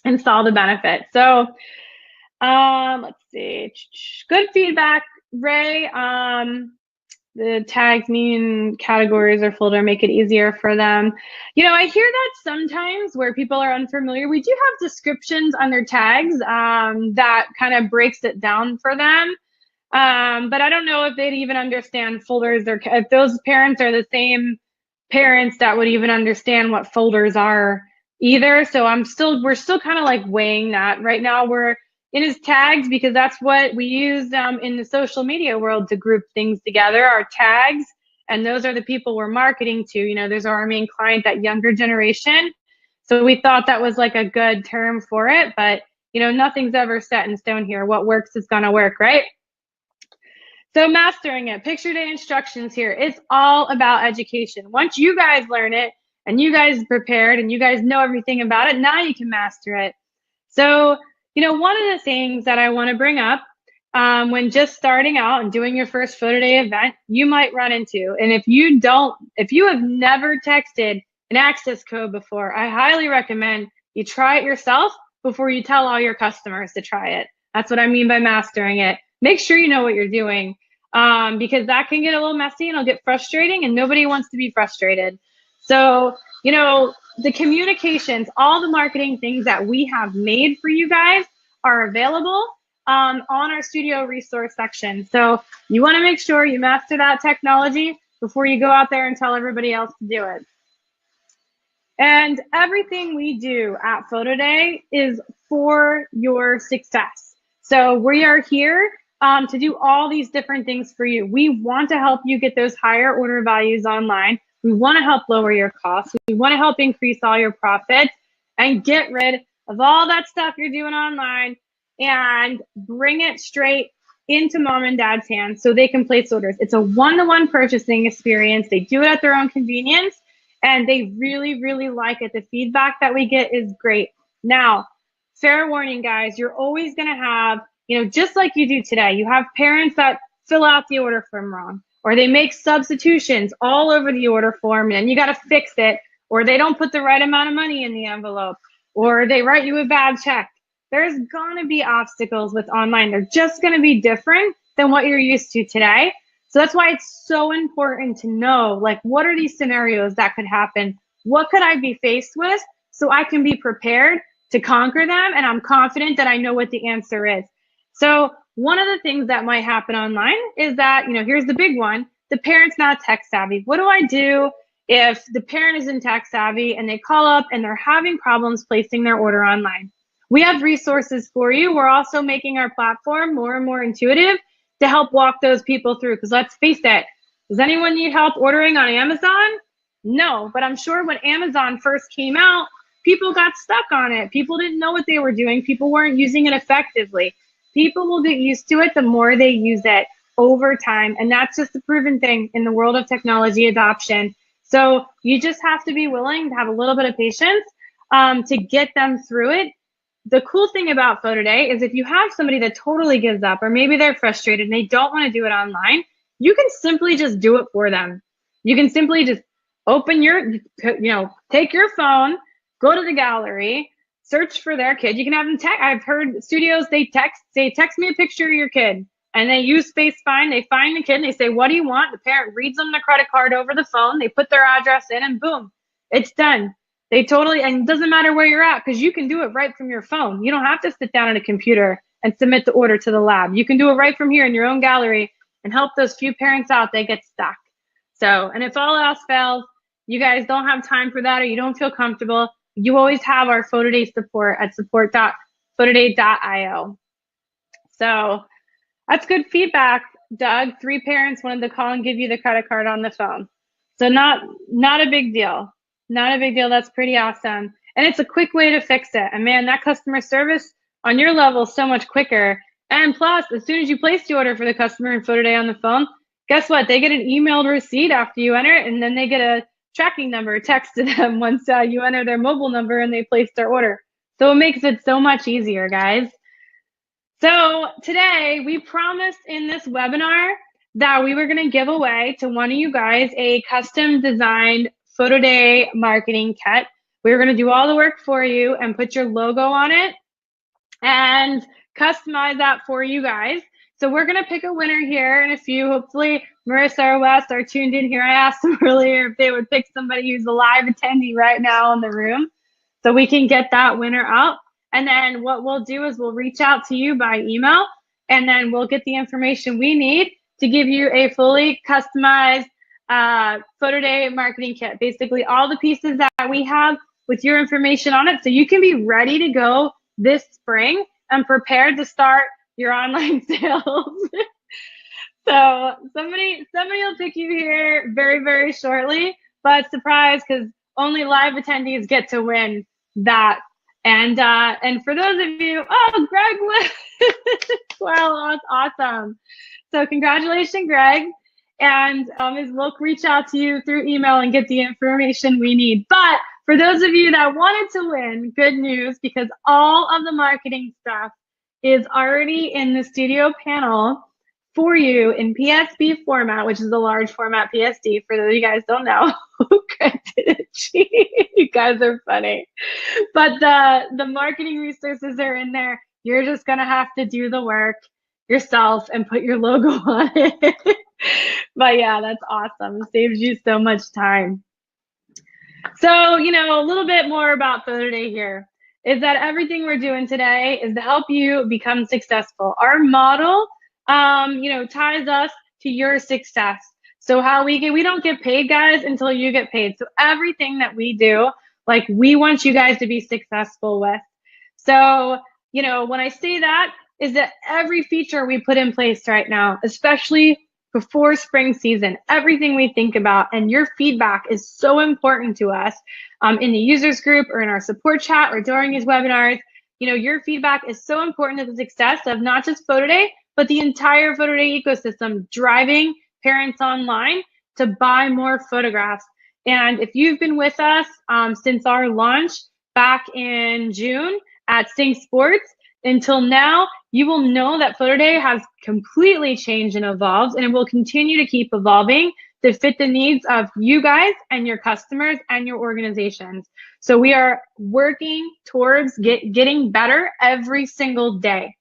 and saw the benefit. So let's see. Good feedback, Ray. The tags mean categories or folder make it easier for them. You know, I hear that sometimes where people are unfamiliar. We do have descriptions on their tags that kind of breaks it down for them. But I don't know if they'd even understand folders, or if those parents are the same parents that would even understand what folders are either. So we're still kind of like weighing that. Right now we're in his tags because that's what we use in the social media world to group things together, our tags. And those are the people we're marketing to. You know, there's our main client, that younger generation. So we thought that was like a good term for it, but you know, nothing's ever set in stone here. What works is gonna work, right? So mastering it, picture day instructions here. It's all about education. Once you guys learn it and you guys prepared and you guys know everything about it, now you can master it. So, you know, one of the things that I want to bring up when just starting out and doing your first photo day event, you might run into, and if you have never texted an access code before. I highly recommend you try it yourself before you tell all your customers to try it. That's what I mean by mastering it. Make sure you know what you're doing, because that can get a little messy and it'll get frustrating, and nobody wants to be frustrated. So, you know, the communications, all the marketing things that we have made for you guys are available on our studio resource section. So you want to make sure you master that technology before you go out there and tell everybody else to do it. And everything we do at Photo Day is for your success. So we are here to do all these different things for you. We want to help you get those higher order values online. We want to help lower your costs. We want to help increase all your profits and get rid of all that stuff you're doing online and bring it straight into mom and dad's hands so they can place orders. It's a one-to-one purchasing experience. They do it at their own convenience, and they really, really like it. The feedback that we get is great. Now, fair warning, guys, you're always going to have, you know, just like you do today, you have parents that fill out the order form wrong, or they make substitutions all over the order form and you got to fix it, or they don't put the right amount of money in the envelope, or they write you a bad check. There's going to be obstacles with online. They're just going to be different than what you're used to today. So that's why it's so important to know, like, what are these scenarios that could happen? What could I be faced with so I can be prepared to conquer them? And I'm confident that I know what the answer is. So one of the things that might happen online is that, you know, here's the big one. The parent's not tech savvy. What do I do if the parent isn't tech savvy and they call up and they're having problems placing their order online? We have resources for you. We're also making our platform more and more intuitive to help walk those people through. Because let's face it, does anyone need help ordering on Amazon? No, but I'm sure when Amazon first came out, people got stuck on it. People didn't know what they were doing. People weren't using it effectively. People will get used to it the more they use it over time. And that's just a proven thing in the world of technology adoption. So you just have to be willing to have a little bit of patience to get them through it. The cool thing about Photo Day is if you have somebody that totally gives up, or maybe they're frustrated and they don't want to do it online, you can simply just do it for them. You can simply just open your, take your phone, go to the gallery, search for their kid. You can have them text. I've heard studios, they say, text me a picture of your kid. And they use Space Find. They find the kid and they say, what do you want? The parent reads them the credit card over the phone. They put their address in and boom, it's done. They totally, and it doesn't matter where you're at because you can do it right from your phone. You don't have to sit down at a computer and submit the order to the lab. You can do it right from here in your own gallery and help those few parents out. They get stuck. So, and if all else fails, you guys don't have time for that or you don't feel comfortable, you always have our Photo Day support at support.photoday.io. So that's good feedback, Doug. 3 parents wanted to call and give you the credit card on the phone. So not a big deal. Not a big deal. That's pretty awesome. And it's a quick way to fix it. And man, that customer service on your level is so much quicker. And plus, as soon as you place the order for the customer in Photo Day on the phone, guess what? They get an emailed receipt after you enter it, and then they get a tracking number text to them once you enter their mobile number and they place their order. So it makes it so much easier, guys. So today, we promised in this webinar that we were going to give away to one of you guys a custom designed Photo Day marketing kit. We were going to do all the work for you and put your logo on it and customize that for you guys. So we're going to pick a winner here in a few. Hopefully, Marissa or Wes are tuned in here. I asked them earlier if they would pick somebody who's a live attendee right now in the room so we can get that winner out. And then what we'll do is we'll reach out to you by email, and then we'll get the information we need to give you a fully customized Photo Day marketing kit. Basically, all the pieces that we have with your information on it, so you can be ready to go this spring and prepared to start your online sales. So somebody will pick you here very, very shortly, but surprise, because only live attendees get to win that. And for those of you, oh, Greg, well, that's awesome. So congratulations, Greg. And we'll reach out to you through email and get the information we need. But for those of you that wanted to win, good news, because all of the marketing stuff is already in the studio panel for you in PSB format, which is the large format PSD. For those of you guys don't know, you guys are funny. But the marketing resources are in there. You're just gonna have to do the work yourself and put your logo on it. But yeah, that's awesome. It saves you so much time. So, you know, a little bit more about Photo Day here is that everything we're doing today is to help you become successful. Our model, you know, ties us to your success. So how we don't get paid, guys, until you get paid. So everything that we do, like, we want you guys to be successful with. So, you know, when I say that, is that every feature we put in place right now, especially before spring season, everything we think about, and your feedback is so important to us in the users group or in our support chat or during these webinars. You know, your feedback is so important to the success of not just Photo Day, but the entire Photo Day ecosystem, driving parents online to buy more photographs. And if you've been with us since our launch back in June at Sting Sports, until now, you will know that Photo Day has completely changed and evolved, and it will continue to keep evolving to fit the needs of you guys and your customers and your organizations. So we are working towards getting better every single day.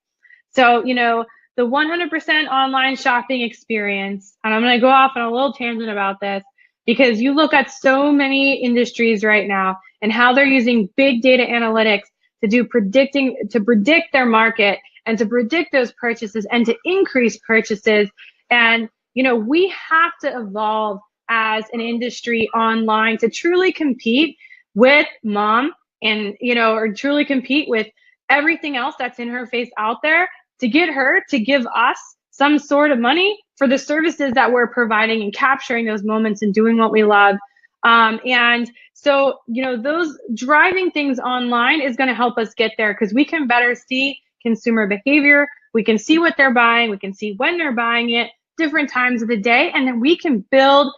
So, you know, the 100% online shopping experience, and I'm going to go off on a little tangent about this, because you look at so many industries right now and how they're using big data analytics to predict their market and to predict those purchases and to increase purchases. And, you know, we have to evolve as an industry online to truly compete with mom and, you know, or truly compete with everything else that's in her face out there, to get her to give us some sort of money for the services that we're providing and capturing those moments and doing what we love. And so, you know, those driving things online is going to help us get there, because we can better see consumer behavior. We can see what they're buying. We can see when they're buying it, different times of the day, and then we can build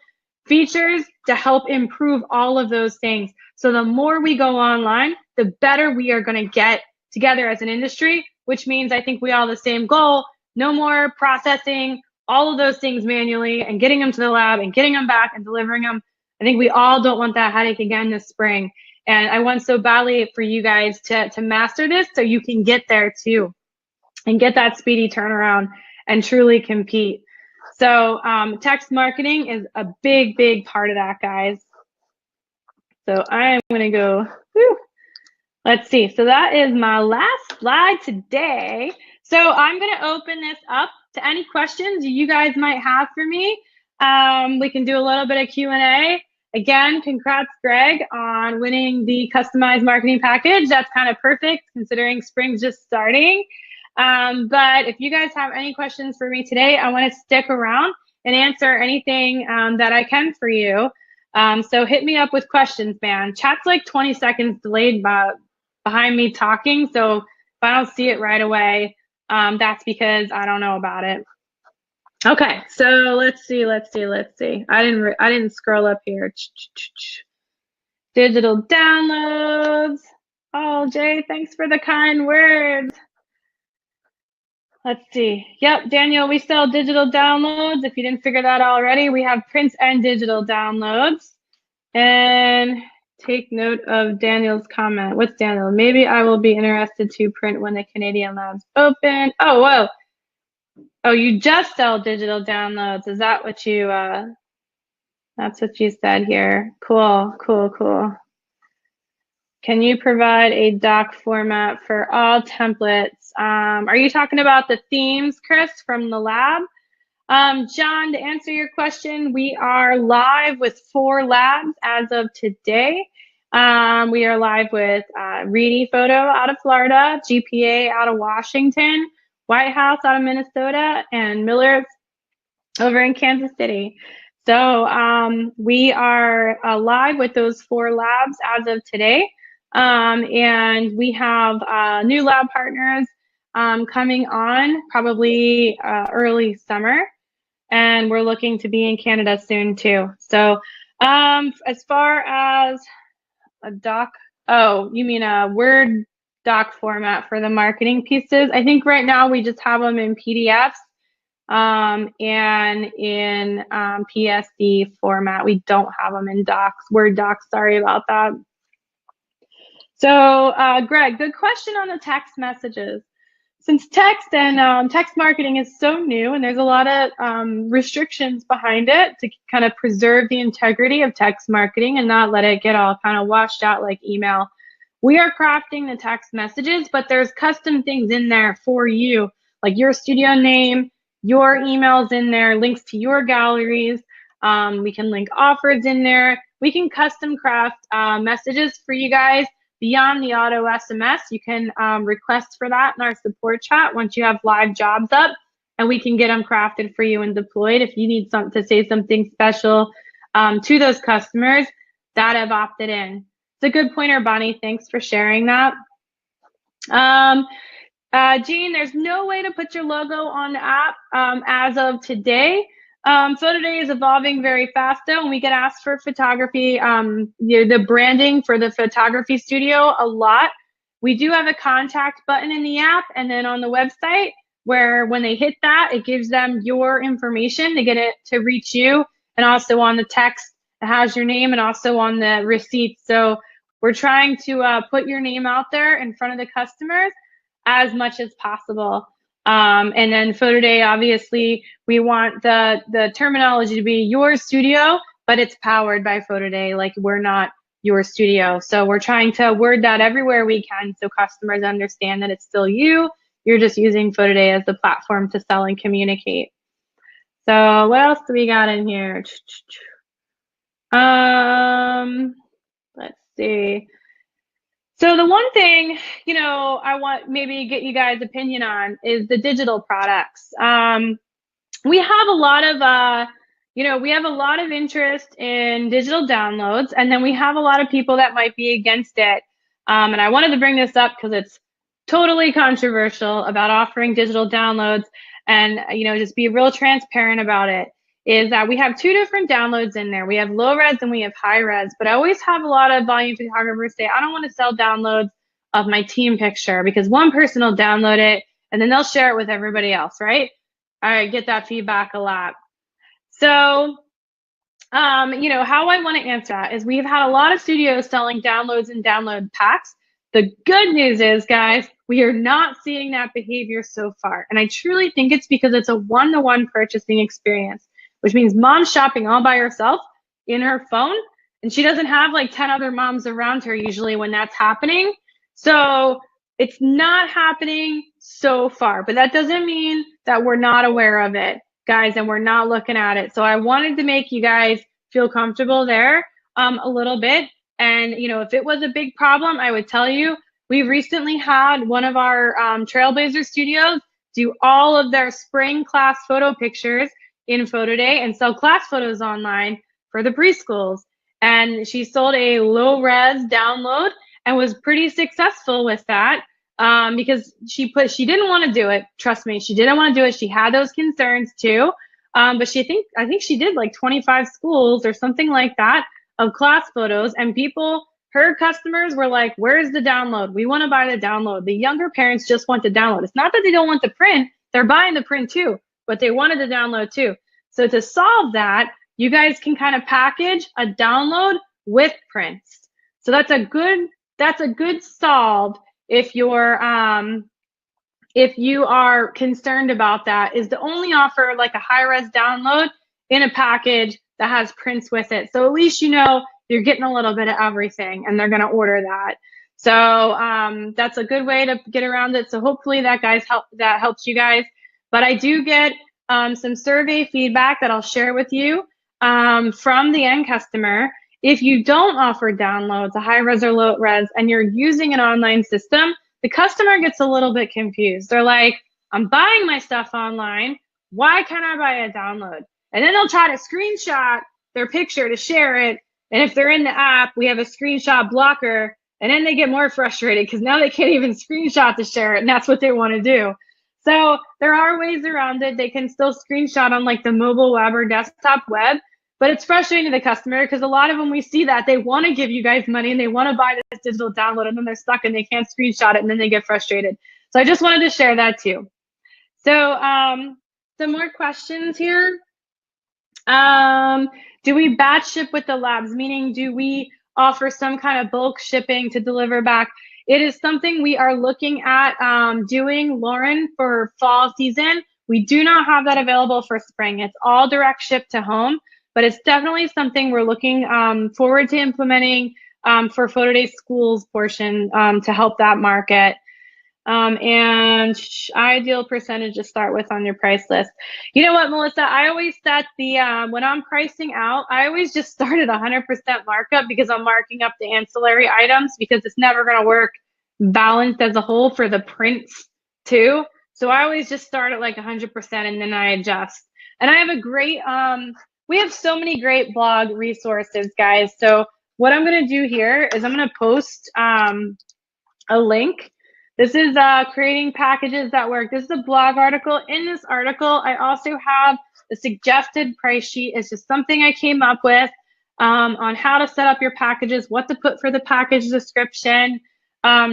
features to help improve all of those things. So the more we go online, the better we are going to get together as an industry, which means I think we all have the same goal: no more processing all of those things manually and getting them to the lab and getting them back and delivering them. I think we all don't want that headache again this spring. And I want so badly for you guys to master this so you can get there too and get that speedy turnaround and truly compete. So text marketing is a big, big part of that, guys. So I'm going to go, let's see. So that is my last slide today. So I'm going to open this up to any questions you guys might have for me. We can do a little bit of Q&A. Again, congrats, Greg, on winning the customized marketing package. That's kind of perfect considering spring's just starting. But if you guys have any questions for me today, I want to stick around and answer anything that I can for you. So hit me up with questions, man. Chat's like 20 seconds delayed behind me talking. So if I don't see it right away, that's because I don't know about it. Okay, so let's see. I didn't scroll up here. Digital downloads. Oh, Jay, thanks for the kind words. Let's see. Yep, Daniel, we sell digital downloads. If you didn't figure that out already, we have prints and digital downloads. And take note of Daniel's comment. What's Daniel? Maybe I will be interested to print when the Canadian labs open. Oh, whoa. Oh, you just sell digital downloads. Is that what you, that's what you said here. Cool. Can you provide a doc format for all templates? Are you talking about the themes, Chris, from the lab? John, to answer your question, we are live with 4 labs as of today. We are live with Reedy Photo out of Florida, GPA out of Washington, White House out of Minnesota, and Miller over in Kansas City. So we are live with those 4 labs as of today. And we have new lab partners coming on probably early summer. And we're looking to be in Canada soon too. So as far as a doc, oh, you mean a Word doc format for the marketing pieces? I think right now we just have them in PDFs. and in PSD format. We don't have them in docs, Word docs. Sorry about that. So Greg, good question on the text messages. Since text and text marketing is so new and there's a lot of restrictions behind it to kind of preserve the integrity of text marketing and not let it get all kind of washed out like email, we are crafting the text messages, but there's custom things in there for you, like your studio name, your emails in there, links to your galleries. We can link offers in there. We can custom craft messages for you guys beyond the auto SMS. You can request for that in our support chat once you have live jobs up, and we can get them crafted for you and deployed if you need to say something special to those customers that have opted in. It's a good pointer, Bonnie. Thanks for sharing that. Jean, there's no way to put your logo on the app as of today. Photo Day is evolving very fast though, and we get asked for photography, the branding for the photography studio a lot. We do have a contact button in the app and then on the website where when they hit that, it gives them your information to get it to reach you, and also on the text, it has your name, and also on the receipt. So we're trying to put your name out there in front of the customers as much as possible. And then Photo Day, obviously, we want the terminology to be your studio, but it's powered by Photo Day. Like, we're not your studio. So we're trying to word that everywhere we can so customers understand that it's still you. You're just using Photo Day as the platform to sell and communicate. So what else do we got in here? Let's see. So the one thing, you know, I want maybe get you guys' opinion on is the digital products. We have a lot of, we have a lot of interest in digital downloads, and then we have a lot of people that might be against it. And I wanted to bring this up because it's totally controversial about offering digital downloads, and, you know, just be real transparent about it. Is that we have two different downloads in there. We have low res and we have high res, but I always have a lot of volume photographers say, I don't want to sell downloads of my team picture because one person will download it and then they'll share it with everybody else, right? I get that feedback a lot. So, you know, how I want to answer that is we've had a lot of studios selling downloads and download packs. The good news is, guys, we are not seeing that behavior so far. And I truly think it's because it's a one-to-one purchasing experience, which means mom's shopping all by herself in her phone, and she doesn't have like 10 other moms around her usually when that's happening. So it's not happening so far, but that doesn't mean that we're not aware of it, guys, and we're not looking at it. So I wanted to make you guys feel comfortable there a little bit. And, you know, if it was a big problem, I would tell you. We've recently had one of our Trailblazer studios do all of their spring class photo pictures in Photo Day and sell class photos online for the preschools. And she sold a low res download and was pretty successful with that because she didn't want to do it. Trust me, she didn't want to do it. She had those concerns too. But I think she did like 25 schools or something like that of class photos, and her customers were like, where's the download? We want to buy the download. The younger parents just want the download. It's not that they don't want the print. They're buying the print too, but they wanted the download too. So to solve that, you guys can kind of package a download with prints. So that's a good solve if you are concerned about that, is to only offer like a high res download in a package that has prints with it. So at least you know you're getting a little bit of everything and they're going to order that. So that's a good way to get around it. So hopefully that helps you guys. But I do get some survey feedback that I'll share with you from the end customer. If you don't offer downloads, a high res or low res, and you're using an online system, the customer gets a little bit confused. They're like, I'm buying my stuff online. Why can't I buy a download? And then they'll try to screenshot their picture to share it. And if they're in the app, we have a screenshot blocker. And then they get more frustrated because now they can't even screenshot to share it. And that's what they want to do. So there are ways around it. They can still screenshot on like the mobile web or desktop web. But it's frustrating to the customer because a lot of them, we see that they want to give you guys money and they want to buy this digital download, and then they're stuck and they can't screenshot it, and then they get frustrated. So I just wanted to share that too. So Some more questions here. Do we batch ship with the labs? Meaning, do we offer some kind of bulk shipping to deliver back? It is something we are looking at doing, Lauren, for fall season. We do not have that available for spring. It's all direct ship to home, but it's definitely something we're looking forward to implementing for Photo Day Schools portion to help that market. And ideal percentage to start with on your price list. You know what, Melissa? I always set the, when I'm pricing out, I always just start at 100% markup because I'm marking up the ancillary items because it's never going to work balanced as a whole for the prints too. So I always just start at like 100% and then I adjust. And I have a great, we have so many great blog resources, guys. So what I'm going to do here is I'm going to post a link. This is creating packages that work. This is a blog article. In this article, I also have the suggested price sheet. It's just something I came up with on how to set up your packages, what to put for the package description,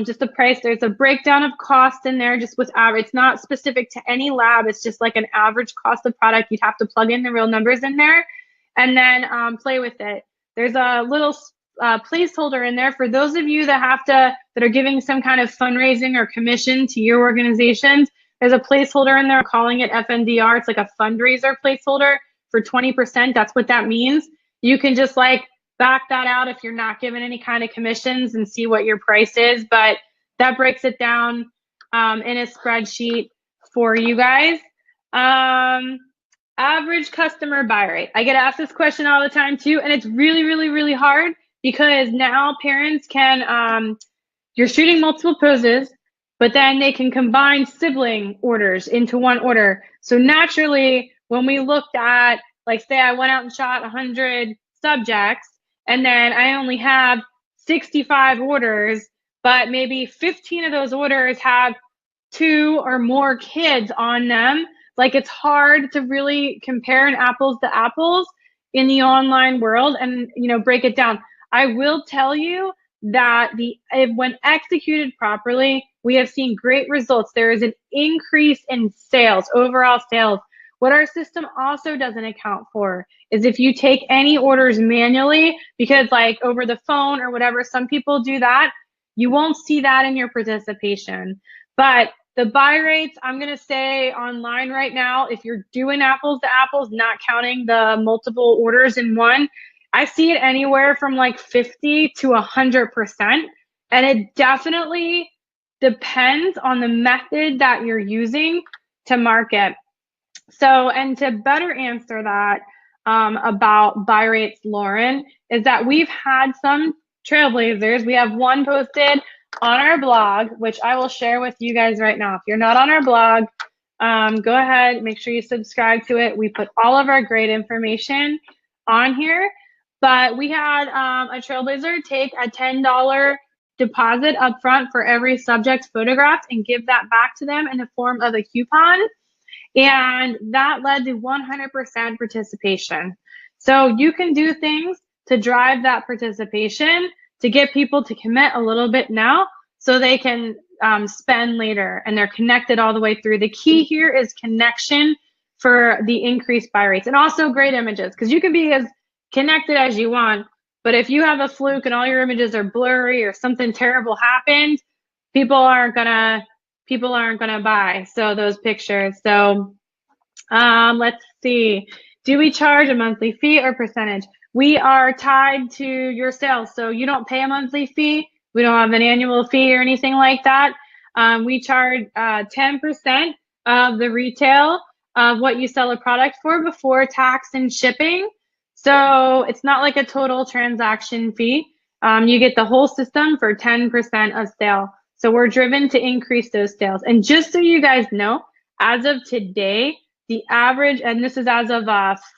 just the price. There's a breakdown of cost in there just with average. It's not specific to any lab. It's just like an average cost of product. You'd have to plug in the real numbers in there and then play with it. There's a little placeholder in there for those of you that are giving some kind of fundraising or commission to your organizations. There's a placeholder in there calling it FNDR. It's like a fundraiser placeholder for 20%. That's what that means. You can just like back that out if you're not given any kind of commissions and see what your price is. But that breaks it down in a spreadsheet for you guys. Average customer buy rate. I get asked this question all the time too, and it's really, really, really hard because now parents can, you're shooting multiple poses, but then they can combine sibling orders into one order. So naturally, when we looked at, like say I went out and shot 100 subjects, and then I only have 65 orders, but maybe 15 of those orders have 2 or more kids on them. Like it's hard to really compare an apples to apples in the online world and, you know, break it down. I will tell you that when executed properly, we have seen great results. There is an increase in sales, overall sales. What our system also doesn't account for is if you take any orders manually, because like over the phone or whatever, some people do that, you won't see that in your participation. But the buy rates, I'm going to say online right now, if you're doing apples to apples, not counting the multiple orders in one, I see it anywhere from like 50 to 100%. And it definitely depends on the method that you're using to market. So, and to better answer that about buy rates, Lauren, is that we've had some trailblazers. We have one posted on our blog, which I will share with you guys right now. If you're not on our blog, go ahead, make sure you subscribe to it. We put all of our great information on here. But we had a trailblazer take a $10 deposit upfront for every subject photographed and give that back to them in the form of a coupon. And that led to 100% participation. So you can do things to drive that participation to get people to commit a little bit now so they can spend later, and they're connected all the way through. The key here is connection for the increased buy rates, and also great images, because you can be as connected as you want, but if you have a fluke and all your images are blurry or something terrible happened, people aren't gonna buy those pictures. So let's see, do we charge a monthly fee or percentage? We are tied to your sales, so you don't pay a monthly fee. We don't have an annual fee or anything like that. We charge 10% of the retail of what you sell a product for before tax and shipping. So it's not like a total transaction fee. You get the whole system for 10% of sale. So we're driven to increase those sales. And just so you guys know, as of today, the average, and this is as of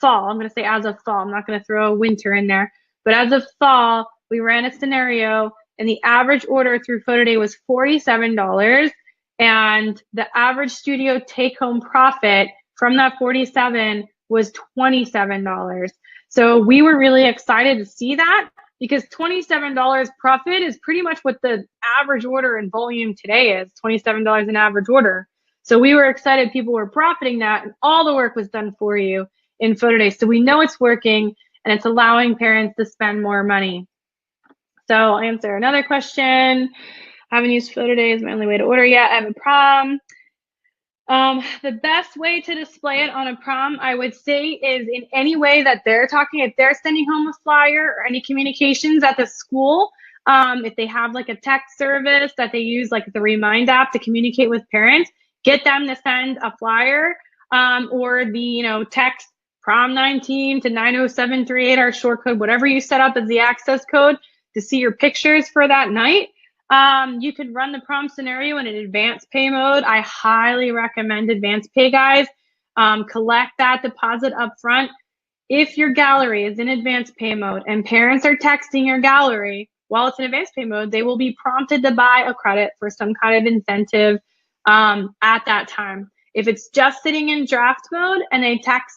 fall, I'm going to say as of fall, I'm not going to throw a winter in there, but as of fall, we ran a scenario and the average order through Photo Day was $47. And the average studio take-home profit from that 47 was $27. So we were really excited to see that, because $27 profit is pretty much what the average order in volume today is, $27 an average order. So we were excited people were profiting that, and all the work was done for you in photo day. So we know it's working, and it's allowing parents to spend more money. So I'll answer another question. I haven't used photo day as my only way to order yet. I have a prom. The best way to display it on a prom, I would say, is in any way that they're talking. If they're sending home a flyer or any communications at the school, if they have like a text service that they use, like the Remind app to communicate with parents, get them to send a flyer, or the text prom 19 to 90738, our short code, whatever you set up as the access code to see your pictures for that night. You could run the prom scenario in an advanced pay mode. I highly recommend advanced pay, guys. Collect that deposit up front. If your gallery is in advanced pay mode and parents are texting your gallery while it's in advanced pay mode, they will be prompted to buy a credit for some kind of incentive at that time. If it's just sitting in draft mode and they text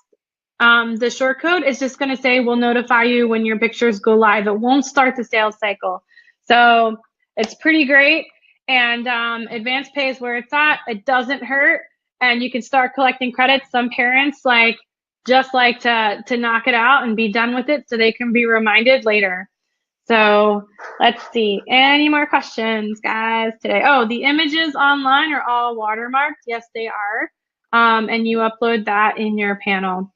the short code, it's just going to say, we'll notify you when your pictures go live. It won't start the sales cycle. So it's pretty great. And advanced pay is where it's at. It doesn't hurt. And you can start collecting credits. Some parents just like to knock it out and be done with it so they can be reminded later. So let's see. Any more questions, guys, today? Oh, the images online are all watermarked. Yes, they are. And you upload that in your panel.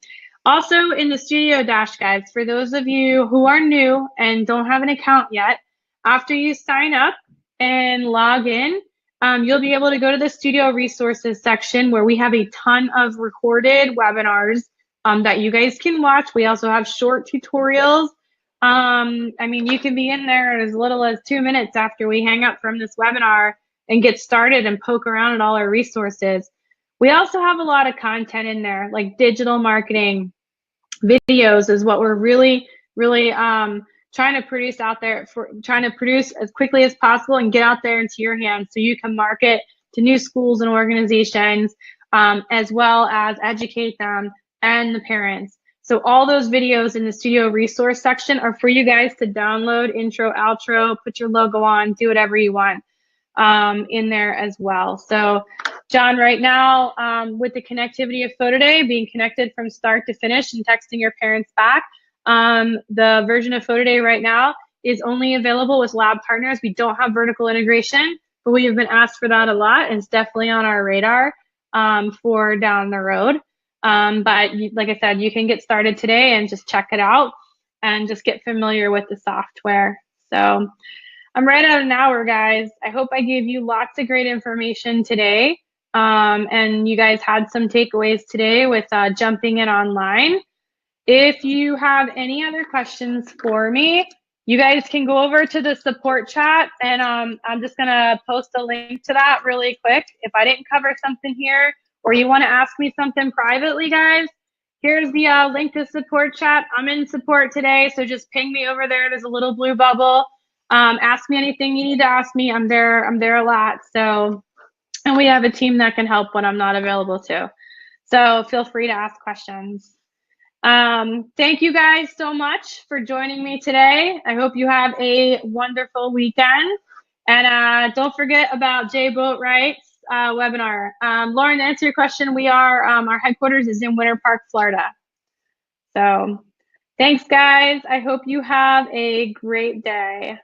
Also in the Studio Dash, guys, for those of you who are new and don't have an account yet, after you sign up and log in, you'll be able to go to the Studio Resources section where we have a ton of recorded webinars that you guys can watch. We also have short tutorials. I mean, you can be in there as little as 2 minutes after we hang up from this webinar and get started and poke around at all our resources. We also have a lot of content in there, like digital marketing videos is what we're really trying to produce out there, trying to produce as quickly as possible and get out there into your hands so you can market to new schools and organizations, as well as educate them and the parents. So all those videos in the Studio Resource section are for you guys to download, intro, outro, put your logo on, do whatever you want in there as well. So John, right now, with the connectivity of Photo Day, being connected from start to finish and texting your parents back, the version of Photo Day right now is only available with lab partners. We don't have vertical integration, but we have been asked for that a lot, and it's definitely on our radar for down the road. But like I said, you can get started today and just check it out and just get familiar with the software. So I'm right at an hour, guys. I hope I gave you lots of great information today. And you guys had some takeaways today with jumping in online. If you have any other questions for me, you guys can go over to the support chat, and I'm just gonna post a link to that really quick. If I didn't cover something here, or you wanna ask me something privately, guys, here's the link to support chat. I'm in support today, so just ping me over there. There's a little blue bubble. Ask me anything you need to ask me. I'm there a lot. So, and we have a team that can help when I'm not available too. So feel free to ask questions. Thank you guys so much for joining me today. I hope you have a wonderful weekend. And don't forget about Jay Boatwright's webinar. Lauren, to answer your question, our headquarters is in Winter Park, Florida. So thanks, guys. I hope you have a great day.